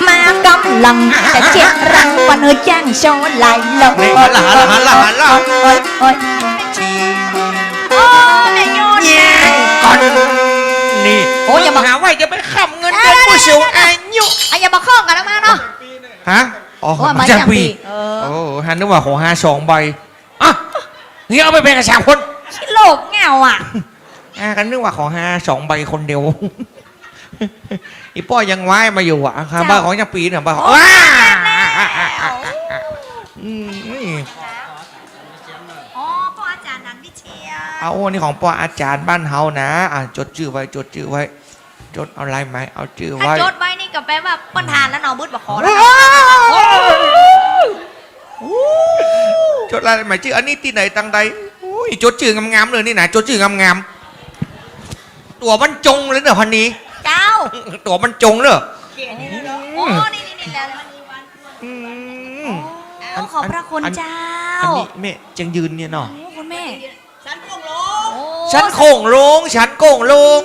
[SPEAKER 2] มากำลังจะเจ็บรังวันเฮจ้างโชว์ไหลลง
[SPEAKER 1] นี่หันละ
[SPEAKER 2] โอ้ยโอ้ยโอ้แม่ยนต์
[SPEAKER 1] ก่อนนี่
[SPEAKER 2] โอ้ยอย่ามา
[SPEAKER 1] หาไว้จะไปขับเงินเดือนผู้สูงอายุ
[SPEAKER 2] อ่ะอย่ามาข้องกันแล้วมาเนาะ
[SPEAKER 1] ฮะอ๋อ
[SPEAKER 2] โอ้ย
[SPEAKER 1] มาจากปี
[SPEAKER 2] เออ
[SPEAKER 1] โอ้ฮันนึกว่าของ52ใบอ่ะนี่เอาไปเป็นกระชาคน
[SPEAKER 2] โลกเงาอ่ะ
[SPEAKER 1] กันนึกว่าของ52ใบคนเดียวอีป้อยังไว้มาอยู่อ่ะครับบ้าของยังปีเนี่ยบ้าว้าอืม
[SPEAKER 2] อ๋อพ่ออาจารย์นันวิเชียร
[SPEAKER 1] เอาอันนี้ของปออาจารย์บ้านเฮานะจดชื่อไว้จดเอาอะไรไหมเอาชื่อ
[SPEAKER 2] ถ้า
[SPEAKER 1] ไว้
[SPEAKER 2] จดไว้นี่ก็แปลว่าปัญหาแล้วหนอมืดบอกขอแล้ว
[SPEAKER 1] จดอะไรไหมชื่ออันนี้ที่ไหนตังใดอุ้ยจดชื่องามๆเลยนี่นะจดชื่องามๆตัวมันจงเลยเนอะพันนี้
[SPEAKER 2] เจ้า
[SPEAKER 1] ตัวมันจงเนอะ
[SPEAKER 2] โอ้นี่แล้ว
[SPEAKER 1] อืม
[SPEAKER 2] ขอบพระคุณเจ้า
[SPEAKER 1] อันนี้แม่จังยืนเนี่ยเนาะ
[SPEAKER 2] โอ้คุณแม่
[SPEAKER 1] ฉันโก่งลงฉันโก่งลง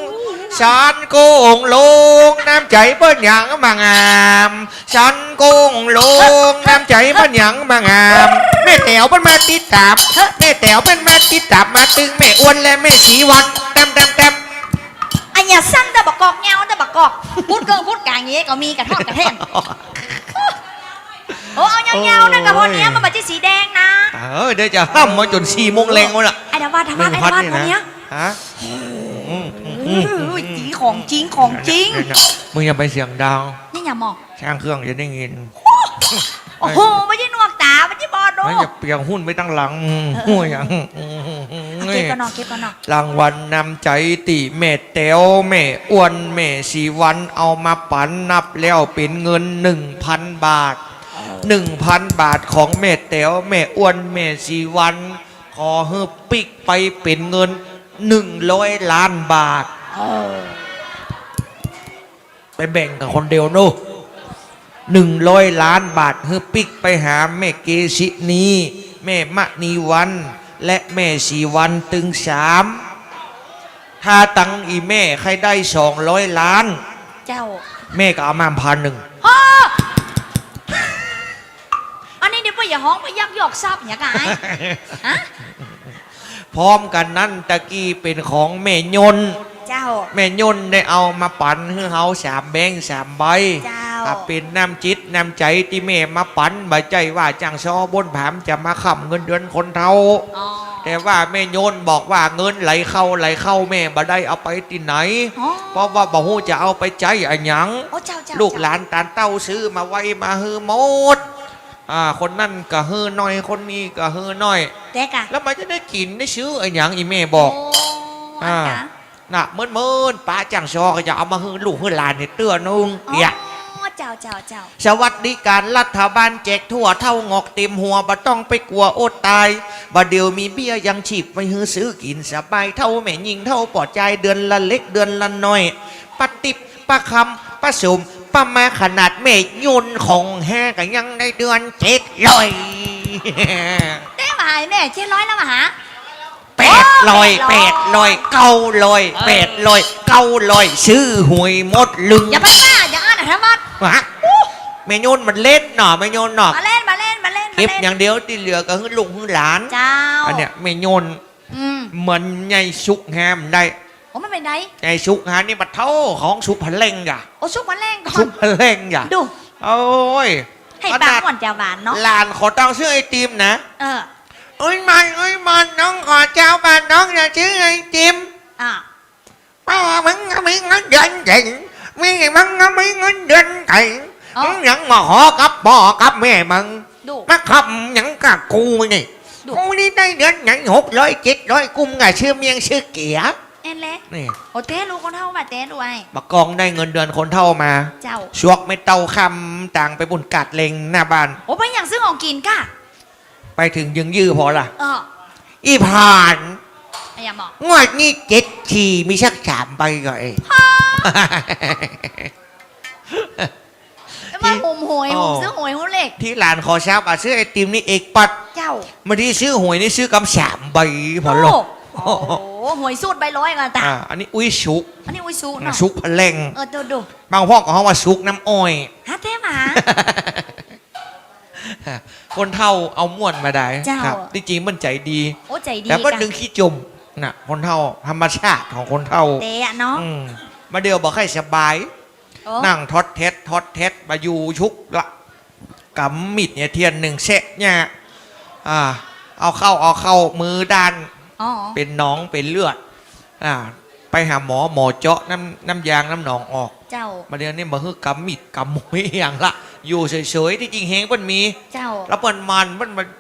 [SPEAKER 1] ฉันโก่งลงน้ำใจเปิ้นหยังมางามฉันโก่งลงน้ำใจเปิ้นหยังมางามแม่แต๋วเปิ้นมาติดตามแม่แต๋วเปิ้นมาติดตามมาตึงแม่อ้วนและแม่สีวันเต็ม
[SPEAKER 2] อันอย่าสั้นแต่บักกอกเงาแต่บักกอกพูดเกินพูดกลางอย่างงี้ก็มีกระทอดกระแทนโอ้เอาเงาๆนั่นกับพอเนี้ยมันแบบที่สีแดงนะ
[SPEAKER 1] เดี๋ยวจะห้ามมาจน4 โมงแรงวะล่ะ
[SPEAKER 2] ไอ้ดาวาดไอ้ดาวาดพอเนี้ย
[SPEAKER 1] ฮะ
[SPEAKER 2] จีของจริงของจริง
[SPEAKER 1] มึงอย่าไปเสียงดัง
[SPEAKER 2] นี่อย่ามอง
[SPEAKER 1] ช่างเครื่องจะได้ยิน
[SPEAKER 2] โอ้โหไม่ใช่นวกตาไม่ใช่บอดโด
[SPEAKER 1] ไม่อย่าเปียกหุ้นไปตั้งหลังหัวอย่าง
[SPEAKER 2] เก็บก่อนเนาะเก็บก่อนเนาะ
[SPEAKER 1] รางวัลนำใจติแม่แต๋วแม่อ้วนแม่สีวันเอามาปันนับแล้วเป็นเงิน 1,000 บาท 1,000 บาทของแม่แต๋วแม่อ้วนแม่สีวันขอให้ปิกไปเป็นเงิน100 ล้านบาทไปแบ่งกับคนเดียวโน่100 ล้านบาทให้ปิกไปหาแม่เกษินีแม่มะนีวันและแม่สีวันตึง3ถ้าตังอีแม่ใครได้200 ล้าน
[SPEAKER 2] เจ้า
[SPEAKER 1] แม่ก็เอามา1,000
[SPEAKER 2] พ่ออันนี้เดี๋ยวไปอย่าห้องไปยักยอกทรัพย์อย่าไงฮะ
[SPEAKER 1] พร้อมกันนั้นตะกี้เป็นของแม่ยนต์
[SPEAKER 2] เจ้า
[SPEAKER 1] แม่ยนต์ได้เอามาปั่นให้เฮา3 แบงค์ 3 ใบ
[SPEAKER 2] เจ้า
[SPEAKER 1] เป็นน้ำจิตน้ำใจที่แม่มาปั่นบ่ใจว่าจังซอบนผามจะมาขำเงินเดือนคนเท่า
[SPEAKER 2] อ๋อ
[SPEAKER 1] แต่ว่าแม่โยนบอกว่าเงินไหลเข้าแม่บ่ได้เอาไปที่ไหน
[SPEAKER 2] อ๋อ
[SPEAKER 1] เพราะว่าบ่ฮู้จะเอาไปใจอะหยัง
[SPEAKER 2] โอ้เจ้าเจ้า
[SPEAKER 1] ลูกหลานตาเต้าซื้อมาไว้มาฮือหมดคนนั่นก็ฮือน้อยคนนี้ก็ฮือน้อย
[SPEAKER 2] เด็กอะ
[SPEAKER 1] แล้วมันจะได้กินได้ซื้ออะหยังอีแม่บอก
[SPEAKER 2] โอันกะ
[SPEAKER 1] น่ะเมินป้าจังซอก็จะเอามาฮือลูกฮือหลานในเตื้อนุ่ง
[SPEAKER 2] อ๋
[SPEAKER 1] เนี่ย
[SPEAKER 2] อเจ้าเจ้าเจ้า
[SPEAKER 1] สวัสดิการรัฐบาลแจกทั่วเท่างอกเต็มหัวบ่ต้องไปกลัวอดตายบ่เดียวมีเบี้ยยังชีพไปฮือซื้อกินสบายเท่าแม่ยิงเท่าปอดใจเดือนละเล็กเดือนละน้อยปะติบปะคำปะสมปะมาขนาดแม่ยนต์ของแห่ก็ยังได้เดือน700
[SPEAKER 2] เต้มาหาแม่700แล้วมาหา
[SPEAKER 1] 800 ซื้อหวยหมดลึง
[SPEAKER 2] อย่าไปบ้าอย่าอ่านนะมัด
[SPEAKER 1] ฮะแม่โยนมันเล่นหน่อแม่โยนหน่อ
[SPEAKER 2] มาเล่นมาเล่นมาเล่น
[SPEAKER 1] เก็บอย่างเดียวที่เหลือก็คือลุงคือหลาน
[SPEAKER 2] เจ้า
[SPEAKER 1] อันเนี้ยแม่โยน
[SPEAKER 2] อืม
[SPEAKER 1] เหมือนไงสุกแฮมได้
[SPEAKER 2] โอ้มันเป็นไง
[SPEAKER 1] ไงสุกฮานี่บัดเท่าของสุกพะเล่งอย่า
[SPEAKER 2] โอ้ชุกมาแรงก่อ
[SPEAKER 1] สุ
[SPEAKER 2] น
[SPEAKER 1] กพะเล่งอย่า
[SPEAKER 2] ดู
[SPEAKER 1] โอ้ย
[SPEAKER 2] ให้ปากก่อนจะหวานเนาะ
[SPEAKER 1] หลานขอต้องซื้อไอติมนะ
[SPEAKER 2] เออ
[SPEAKER 1] เอ้ยมันน้องขอเจ้าบ้านน้องจะซื้อไอติม
[SPEAKER 2] อ่ะ
[SPEAKER 1] ป้ามึงก็มีเงินเดือนจริงมีมึงก็มีเงินเดือนจริงมึงยังมาขอกับพ่อกับแม่มึง
[SPEAKER 2] ดู
[SPEAKER 1] มาขับยังกับกูนี่
[SPEAKER 2] ดู
[SPEAKER 1] กูนี่ได้เดือนยัง600 700กุ้มกับชื่อเมียงชื่อเกียร์
[SPEAKER 2] เอ็นเล็ก
[SPEAKER 1] นี่
[SPEAKER 2] โอ้เต้รู้คนเท่ามาเต้ด้วย
[SPEAKER 1] มากองได้เงินเดือนคนเท่ามา
[SPEAKER 2] เจ้า
[SPEAKER 1] ชวกไม่เต้าคำต่างไปบุญกัดเลงหน้าบ้าน
[SPEAKER 2] โอ้เป็นอย่างซื้อของกินก่ะ
[SPEAKER 1] ไปถึงยังยื้อพอละ
[SPEAKER 2] เออ
[SPEAKER 1] อีผ่าน
[SPEAKER 2] ไอ้ยาบอก
[SPEAKER 1] งวดนี้7 ทีมีสัก3 ใบก็เอง
[SPEAKER 2] แล้วมาหุ่มหวยหุ่มซื้อหวยหุ่มเหล็ก
[SPEAKER 1] ที่หลานขอเช้าอ่ะซื้อไอติมนี่เอกปัด
[SPEAKER 2] เจ้า
[SPEAKER 1] มาที่ซื้อหวยนี่ซื้อกำ3 ใบพอหรอก
[SPEAKER 2] โอ้โหหวยสูตรใบร้อยกันตา
[SPEAKER 1] อันนี้อุ้ยชุก
[SPEAKER 2] อันนี้อุ้ยสูเนาะ
[SPEAKER 1] ชุกพะเล่ง
[SPEAKER 2] เออดู
[SPEAKER 1] บางพ่อก็เขาว่าชุกน้ำอ้อย
[SPEAKER 2] ฮะเต้หมา
[SPEAKER 1] คนเท่าเอาม่วนมาได้
[SPEAKER 2] เจ้า
[SPEAKER 1] ครับที่จริงมันใจดี
[SPEAKER 2] โอ้ใจดี
[SPEAKER 1] แต่ก็
[SPEAKER 2] กัน
[SPEAKER 1] ดึงขี้จมน่ะคนเท่าธรรมชาติของคนเท่า
[SPEAKER 2] เตะเนาะ
[SPEAKER 1] มาเดียวบอกให้สบาย
[SPEAKER 2] โอ้
[SPEAKER 1] นั่งทอดเท็ดมาอยู่ชุกละกำมิดเนี่ยเทียน1 เซะเนี่ยเอาเข้ามือด้าน
[SPEAKER 2] อ๋อ
[SPEAKER 1] เป็นน้องเป็นเลือดไปหาหมอเจาะน้ำยางน้ำหนองออก
[SPEAKER 2] เจ้า
[SPEAKER 1] มาเดี๋ยวนี้มาคือกำมิดกำมวยอย่างละอยู่เฉยๆที่จริงเฮงมันมี
[SPEAKER 2] เจ้า
[SPEAKER 1] แล้วมัน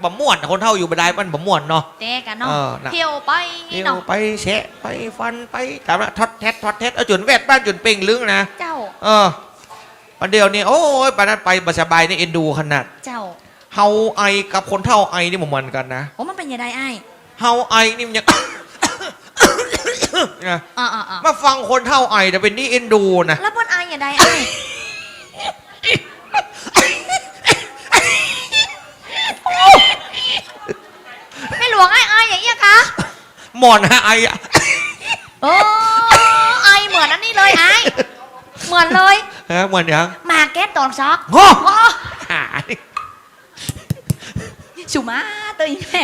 [SPEAKER 1] บะม่วนคนเท่าอยู่บันไดมันบะม่วนเนาะ
[SPEAKER 2] เตะกันเนาะ
[SPEAKER 1] เออน่ะ
[SPEAKER 2] เที่ยวไป
[SPEAKER 1] เที่ยว
[SPEAKER 2] เนาะ
[SPEAKER 1] ไปแฉะไปฟันไปตามละทอดเท็ดเอาจุนแวดบ้านจุนเป่งลึงนะ
[SPEAKER 2] เจ้า
[SPEAKER 1] วันเดียวนี้โอ้ยปานนั้นไปบสบายนี่เอ็นดูขนาด
[SPEAKER 2] เจ้า
[SPEAKER 1] เฮาไอกับคนเท่าไอนี่เหมือนกันนะ
[SPEAKER 2] โอ้มันเป็นยังไงไอ้
[SPEAKER 1] เฮาไอนี่มันยัง นะ
[SPEAKER 2] อ่า
[SPEAKER 1] มาฟังคนเท่าไอแต่เป็นนี่เอ็นดูนะ
[SPEAKER 2] แล้วบนไอ้ยังไงไอ้ไม่หลวงไอ้อย่างเงี้ยคะ
[SPEAKER 1] หมอนฮะไออะ
[SPEAKER 2] โอ้ไอ้เหมือนอันนี้เลยไอ้เหมือนเลย
[SPEAKER 1] เหมือนยัง
[SPEAKER 2] มาเก็ตตอนซอก
[SPEAKER 1] โอ้
[SPEAKER 2] โอ้
[SPEAKER 1] หา
[SPEAKER 2] สุมาตัวนี้แม่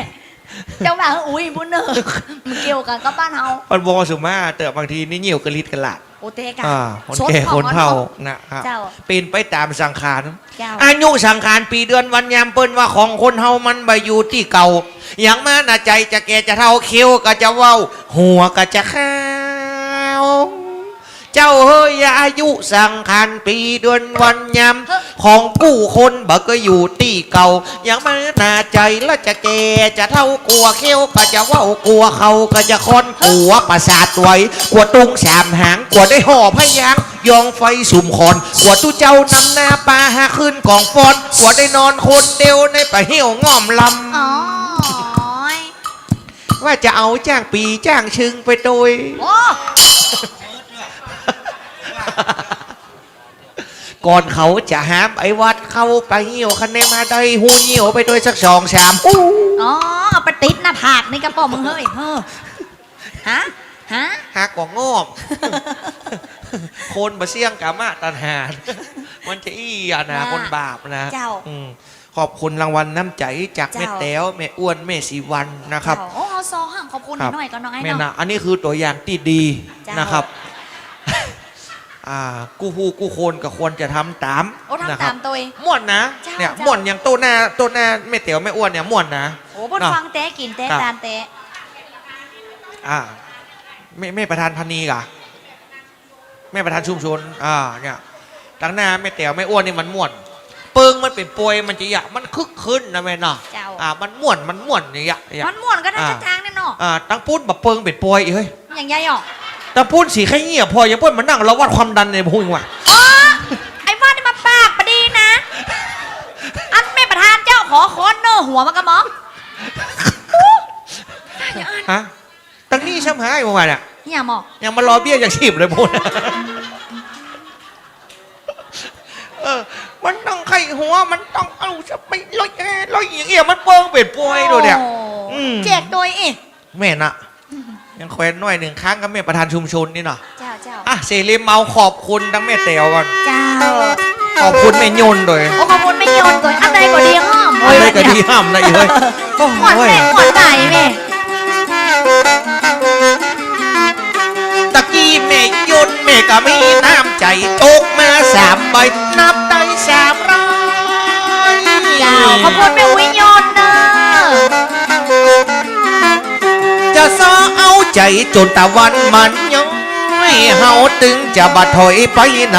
[SPEAKER 2] เจ้าบ่าวอุ้ยบุญเนอร์มันเกี่ยวกันกับบ้านเฮา
[SPEAKER 1] มันบอสุมาแต่บางทีนี่เหี่ยวกระลิดกระหลาด
[SPEAKER 2] โอเตกัน
[SPEAKER 1] คนแก่คนเฒ่านะครับ
[SPEAKER 2] เจ้า
[SPEAKER 1] เป็นไปตามสังขาร
[SPEAKER 2] เจ้า
[SPEAKER 1] อายุสังขารปีเดือนวันยามเปิ้นว่าของคนเฮามันไปอยู่ที่เก่าอย่างมาน่ะใจจะแก่จะเท่าเคี้ยวก็จะเว้าหัวก็จะข้าว เจ้าเฮ้ยอายุสังขารปีเดือนวันยำของกู้คนบักก็อยู่ที่เก่ายังไม่น่าใจแล้วจะแก่จะเท่ากลัวเขี้ยวก็จะว่ากลัวเขาก็จะค้นกลัวประสาทไว้กลัวตุงสามหางกลัวได้ห่อพยางยองไฟสุ่มคอนกลัวตู้เจ้านำหน้าปลาหาขึ้นกองฟอนกลัวได้นอนคนเดียวในป่าเหี่ยวง่อมลำ
[SPEAKER 2] อ๋อ
[SPEAKER 1] ว่าจะเอาจ้างปีจ้างชึงไปโดย
[SPEAKER 2] โอ้
[SPEAKER 1] ก่อนเขาจะหามไอ้วัดเข้าไปเหี่ยวคะแนนมาได้หูเหี่ยวไปโดยสัก2-3อู้
[SPEAKER 2] อ๋อเอาไปติดหน้าผากนี่กระป๋อมึงเฮ้ยเฮ้อฮะฮะ
[SPEAKER 1] หักกว่างอบ คนบะเสี่ยงกามาตันหา มันจะอี้อะนะคนบาปนะ
[SPEAKER 2] เจ้า
[SPEAKER 1] อืมขอบคุณรางวัลน้ำใจจากแม่
[SPEAKER 2] เจ้า
[SPEAKER 1] แต้วแม่อ้วนแม่สีวันนะครับ
[SPEAKER 2] เจ้าโอ้เอาซอห่างขอบคุณหน่อยก็น้องไอ้
[SPEAKER 1] แม่
[SPEAKER 2] เนาะ
[SPEAKER 1] นะอันนี้คือตัวอย่างที่ดี
[SPEAKER 2] เจ้าน
[SPEAKER 1] นะครับ กู้ฮู้กู้คนก็ควรจะทำตาม
[SPEAKER 2] โอ้
[SPEAKER 1] นะ
[SPEAKER 2] ทำ
[SPEAKER 1] ครั
[SPEAKER 2] ตา
[SPEAKER 1] บ
[SPEAKER 2] มตัวเอง
[SPEAKER 1] ม่วนนะ
[SPEAKER 2] เจ้า
[SPEAKER 1] เนี่ย
[SPEAKER 2] เจ้า
[SPEAKER 1] ม่วนอย่างโตหน้าแม่เต๋วแม่อ้วนเนี่ยม่วนนะ
[SPEAKER 2] โอ้บน
[SPEAKER 1] เนาะ
[SPEAKER 2] ฟังแต้กินแต้
[SPEAKER 1] ครับ
[SPEAKER 2] ตานแต้
[SPEAKER 1] แม่ประธานพันนีกะแม่ประธานชุมชนเนี่ยตั้งหน้าแม่เต๋วแม่อ้วนนี่มันม่วนเปิงมันเป็นป่วยมันจะอยากมันคึกคืนนะแม่เนาะ
[SPEAKER 2] เจ้า
[SPEAKER 1] มันม่วนนี่อยาก
[SPEAKER 2] มันม่วนก็ได้ทางเนี่ยเนาะ
[SPEAKER 1] ตั้งปุ้นแบบเปิงเป็นป่วยเฮ้ย
[SPEAKER 2] อย่างยายหรอก
[SPEAKER 1] ตั้งปุ้นสีแค่เงี้ยพอยังปุ้นมานั่งแล้ววัดความดันในพุงว่ะ
[SPEAKER 2] อ๋อไอ้ว่านี่มาปากประดีนะ อันแม่ประธานเจ้าขอค้อนเนอหัวมากระหมอง
[SPEAKER 1] ฮะตั้งนี่ช้ำหายเมื่อวานเนี่ย
[SPEAKER 2] เนี่ยหมอก
[SPEAKER 1] ยังมารอเบี้ยจากชีพเลยพูด มันต้องไข้หัวมันต้องเอาจะไปลอยอย่างเงี้ยมันเปิงเป็นป่วยดูเนี่ย
[SPEAKER 2] โอ้
[SPEAKER 1] อืม
[SPEAKER 2] แจกโดยเอง
[SPEAKER 1] แม่น่ะ ยังแควนน้อยหนึ่งครั้งกับแม่ประธานชุมชนนี่เนาะ
[SPEAKER 2] เจ้าเจ้า
[SPEAKER 1] เสรีเมาขอบคุณทั้งแม่เต๋วก่อน
[SPEAKER 2] เจ้า
[SPEAKER 1] ขอบคุณแม่ยนต์ด้วย
[SPEAKER 2] โอ้ขอบคุณไม่โยนตัวอันใดก็ดีห้อม
[SPEAKER 1] อะไรก็ดีห้ามนะอีเฮ้ยโอ้
[SPEAKER 2] หวาน
[SPEAKER 1] โห
[SPEAKER 2] แม่หวานไก่แม่
[SPEAKER 1] ตะกี้แม่ยนต์แม่ก็มีน้ำใจตกมา3 ใบนับได้300
[SPEAKER 2] เจ้าขอบคุณแม่วิญญาณเนอะ
[SPEAKER 1] จะซ้อเอาใจจนตะวันมันย้อยเฮาตึงจะบัดถอยไปไหน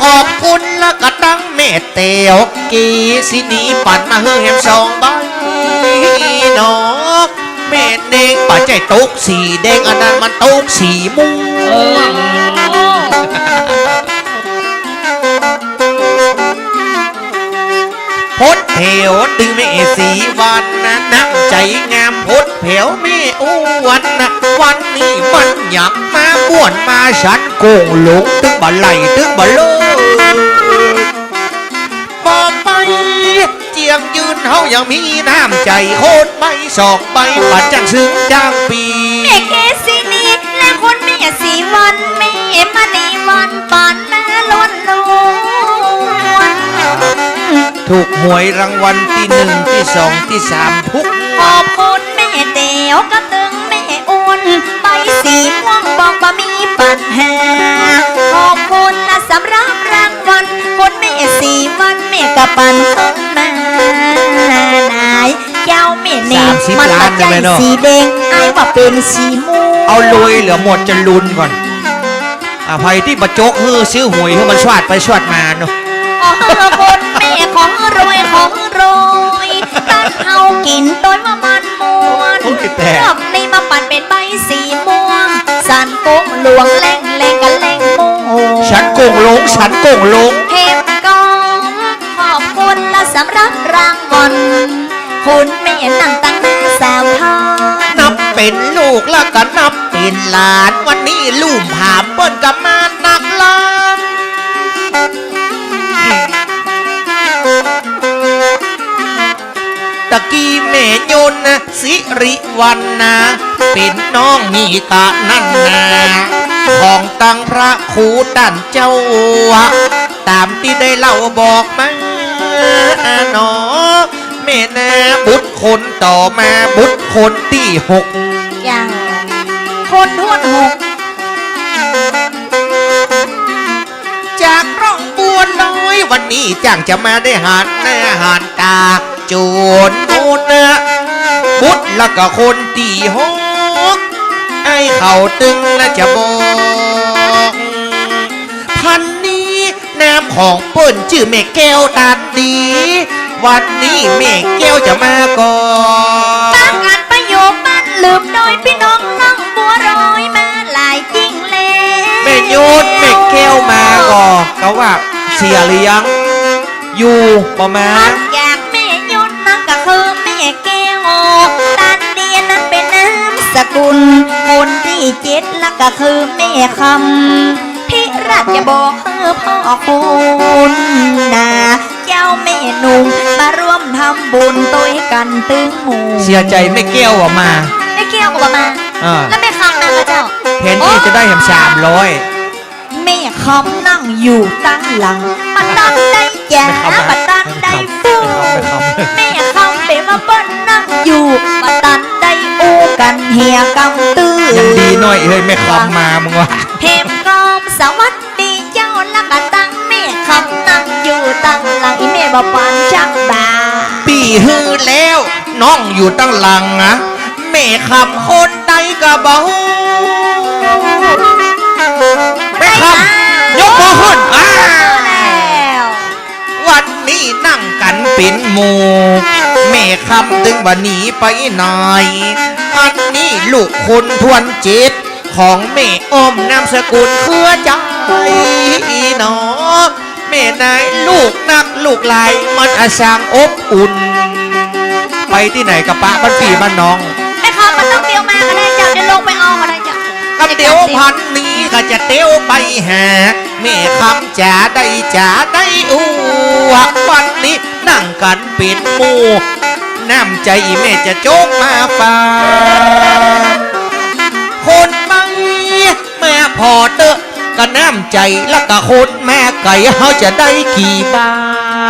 [SPEAKER 1] ขอบคุณแล้วก็ตั้งเมตเตียวกีสินีปั่นมาเฮือแหม2 ใบนอกเมตแดงป่าใจตกสีแดงอันนั้นมันตกสีม่วงพดเผวดึงแม่สีวันนะน้ำใจงามพดเผวแม่อ้วนนะวันนี้มันอยากมาบ้วนมาฉันโกงหลงตึงบ่ไหลตึงบ่เลิกบ่ไปเจียงยืนเฮายังมีน้ำใจโคตรไม่2 ใบปัดจังซึ้งจ้างปี
[SPEAKER 2] แม่เกศินีและคนแม่สีวันแม่มานีวันปานแม่ล้นล้วน
[SPEAKER 1] ถูกหวยรางวัลที่1ที่2ที่3ทุก
[SPEAKER 2] ขอบคุณแม่เตียวกระตึงแม่อ้วนใบสีม่วงบอกว่ามีปัญหาขอบคุณนะสำหรับรางวัลคนแม่สีวันแม่กระปันต้นมานายเจ้าแม่นี่มันละใจสีแดงไอ้ว่าเป็นสีม่วง
[SPEAKER 1] เอารวยเหลือหมดจะลุนก่อนอภัยที่บะโจกฮือซื้อหวยให้มันชวดไปชวดมาเนาะ
[SPEAKER 2] ของคนแม่ของรวยของรวยตั้นเฮากินโดยว่ามันม่วน
[SPEAKER 1] โอ้ยแต่
[SPEAKER 2] รอบนี้มาปั่นเป็นใบสีม่วง สันโกงหลวงแรงกันแรงม่วง
[SPEAKER 1] ฉันโกงลงฉันโกงลง
[SPEAKER 2] เทพกองขอบคุณละสำหรับรางวัลคุณแม่นั่งตั้งหน้าสาวทอง
[SPEAKER 1] นับเป็นลูกแล้วก็นับเป็นหลานวันนี้ลูกผามเปิ้นกับมานักล้านตะกี้แม่ยนต์นะสิริวันนะเป็นน้องมีกะนั่นนาของตังพระครูดันเจ้าวะตามที่ได้เล่าบอกมาเนาะแม่นาบุตรคนต่อมาบุตรคนที่6
[SPEAKER 2] อย่างคนท้วนหก
[SPEAKER 1] จากร่องบัวลอยวันนี้จ้างจะมาได้หานหน้าหานตาโจนบุญนะบุตรแล้วก็คนที่6ไอ้เขาตึงและจะบอก คันนี้นามของเปิ้นชื่อแม่แก้วตันดี วันนี้แม่แก้วจะมาก่อน
[SPEAKER 2] บางงานประโยคบ้านลืมโดยพี่น้องน้องบัวรอยมาหลายจริงแล้ว
[SPEAKER 1] แม่ยุดแม่แก้วมาก่อนก็ว่าเสียเลี้ยงอยู่ประมา
[SPEAKER 2] พั
[SPEAKER 1] ณ
[SPEAKER 2] กอยากแม่ยุดนั่นก็คือแม่แก้วตันเดียนั้นเป็นนามสกุลคนที่เจ็ดแล้วก็คือแม่คำที่รักจะบอกคือพ่อคุณนาเจ้าแม่นุ่มมาร่วมทำบุญตัวกันตึงหมู่
[SPEAKER 1] เสียใจแม่แก้วออกมา
[SPEAKER 2] แม่แก้วก็มา
[SPEAKER 1] อ่า
[SPEAKER 2] แล้วแม่คำนั่นก็เจ้า
[SPEAKER 1] เห็นที่จะได้เห็น300
[SPEAKER 2] แม่คำนั่งอยู่ตั้งหลังมาตันได้แจ๋มาตันได้ฟูแม่คำเป็นมาเปิ้ลนั่งอยู่มาตันได้อู้กันเฮียกำตื้อ
[SPEAKER 1] ยังดีหน่อยเฮ้ยแม่คำมามึงวะ
[SPEAKER 2] เพมกอมสวัสดีเจ้าละกะตั้งแม่คำนั่งอยู่ตั้งหลังอีแม่บอกปานจักบา
[SPEAKER 1] ปีฮือแล้วน้องอยู่ตั้งหลังนะแม่คำคนใดกะบ่ฮู้แม่คำยกมือขึ้น
[SPEAKER 2] แล้ว
[SPEAKER 1] วันนี้นั่งกันเป็นหมู่แม่คำถึงวันนี้ไปไหนอันนี้ลูกคนทวนจิตของแม่อ้อมนามสกุลเครือใจหนอแม่นายลูกนักลูกหลายมันอาสางอบอุ่น ไปที่ไหนกับปะบ้านปีบ้านน้อง
[SPEAKER 2] แม่คำมันต้องเตียวมาก็ได้เจ้าจะลงไปเอาก็ได้เจ้า
[SPEAKER 1] กับเตียวพันนี้ก็จะเตียวไปหาแม่คำจ๋าได้อู้วันนี้นั่งกันเป็นหมู่น้ำใจแม่จะโจกมาฝากคนไม่แม่พอเตอะก็น้ำใจแล้วก็คนแม่ไก่เขาจะได้กี่บา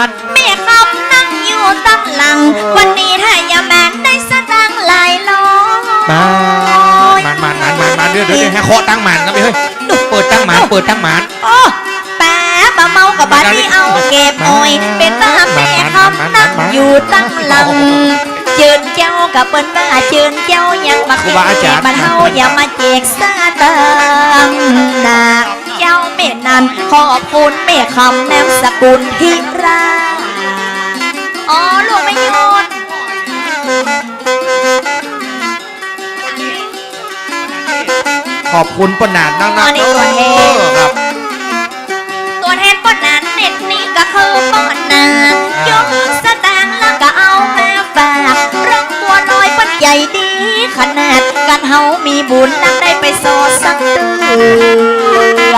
[SPEAKER 1] ท
[SPEAKER 2] แม่คำนั่งอยู่ตั้งหลังวันนี้ถ้าอย่าแมนได้สตางค์หลายร้อย
[SPEAKER 1] มาเดี๋ยวให้เคาะตั้งหมันนะเฮ้ยเปิดตั้งหมัน
[SPEAKER 2] โอ้ป้าปะเมากับบ้านที่เอาเก็บอ้อยเป็นบ้าแม่คำนั่งอยู่ตั้งหลังเจิญเจ้ากับเปิ้นบ้าเจิญเจ้ายังมาเก็บมันเฮาอย่ามาแจกซาตังนาเจ้าแม่นันขอบคุณแม่คำนามสกุลที่ราอ๋อลูกไม่ยน
[SPEAKER 1] ขอบคุณปนาดนัก
[SPEAKER 2] อ๋อนี่ตัวแทน
[SPEAKER 1] ครับ
[SPEAKER 2] ตัวแทนป้อนนั้นเน็ตนี่ก็คือป้อนนายกสตางค์แล้วก็เอามาฝากรักบัวลอยป้อนใหญ่ดีขนาดกันเฮามีบุญนักได้ไปโซสักเตือ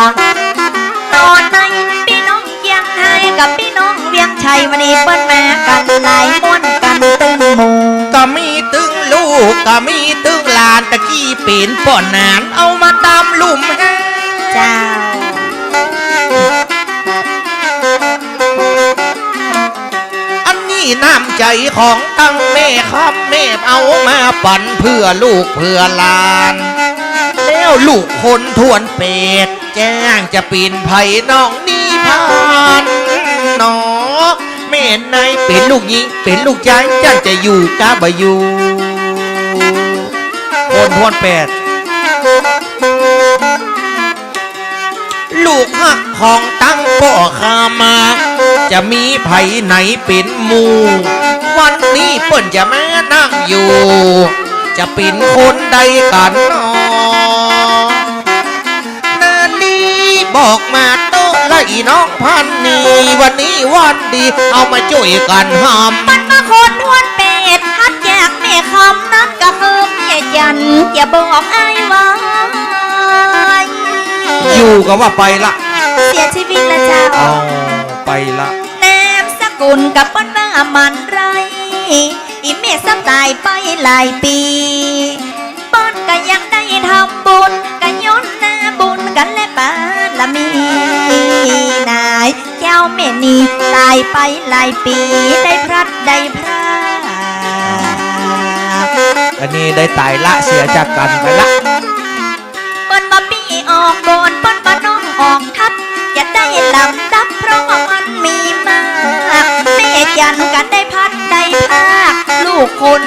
[SPEAKER 2] ตอนในพี่น้องเชียงไฮ้กับพี่น้องเวียงชัยวันนี้เปิ้นมากันหลายม้วนกันตึงหมู่
[SPEAKER 1] ก็มีตึงลูกก็มีตึงหลานตะกี้เป็นป่อนนานเอามาตามลุ่มให้
[SPEAKER 2] เจ้า
[SPEAKER 1] อันนี้น้ำใจของตั้งแม่คำแม่เอามาปั่นเพื่อลูกเพื่อหลาน แล้วลูกคนทวนเป็ดแจ้งจะปีนไผ่น้องนี่พานหนอแม่นายเป็นลูกหญิงเป็นลูกชายจ้างจะอยู่กาบอยู่คนทวนเป็ดลูกหักของตั้งพ่อข้ามา จะมีไผ่ไหนเป็นหมู่ วันนี้เปิ้นจะมานั่งอยู่ จะเป็นคนใดกันเนาะนาลีบอกมาโตะและอีน้องพันนีวันนี้วันดีเอามาช่วยกันหอม
[SPEAKER 2] มันมาคนทวนเป็ดฮัดอยากแม่คำนั้นก็คือแม่ยันอย่าบอกอ้ายว่า
[SPEAKER 1] อยู่ก็ว่าไปละ
[SPEAKER 2] เสียชีวิตละเจ้า
[SPEAKER 1] เอาไปละ
[SPEAKER 2] นามสกุลกับป้นว่ามันไรอีเมสตายไปหลายปีป้อนก็ยังได้ทำบุญก็ย้อนหน้าบุญกันและปาละมีนายเจ้าแม่นีตายไปหลายปีได้พลัดได้พราก
[SPEAKER 1] อันนี้ได้ตายละเสียจากกันไปละ
[SPEAKER 2] เปิ้นมาปีออกก่อนเปิ้นมาน้องออกทับอย่าได้ลำดับเพราะว่ามันมีมากแม่จันกันได้พัดได้ภาคลูกคน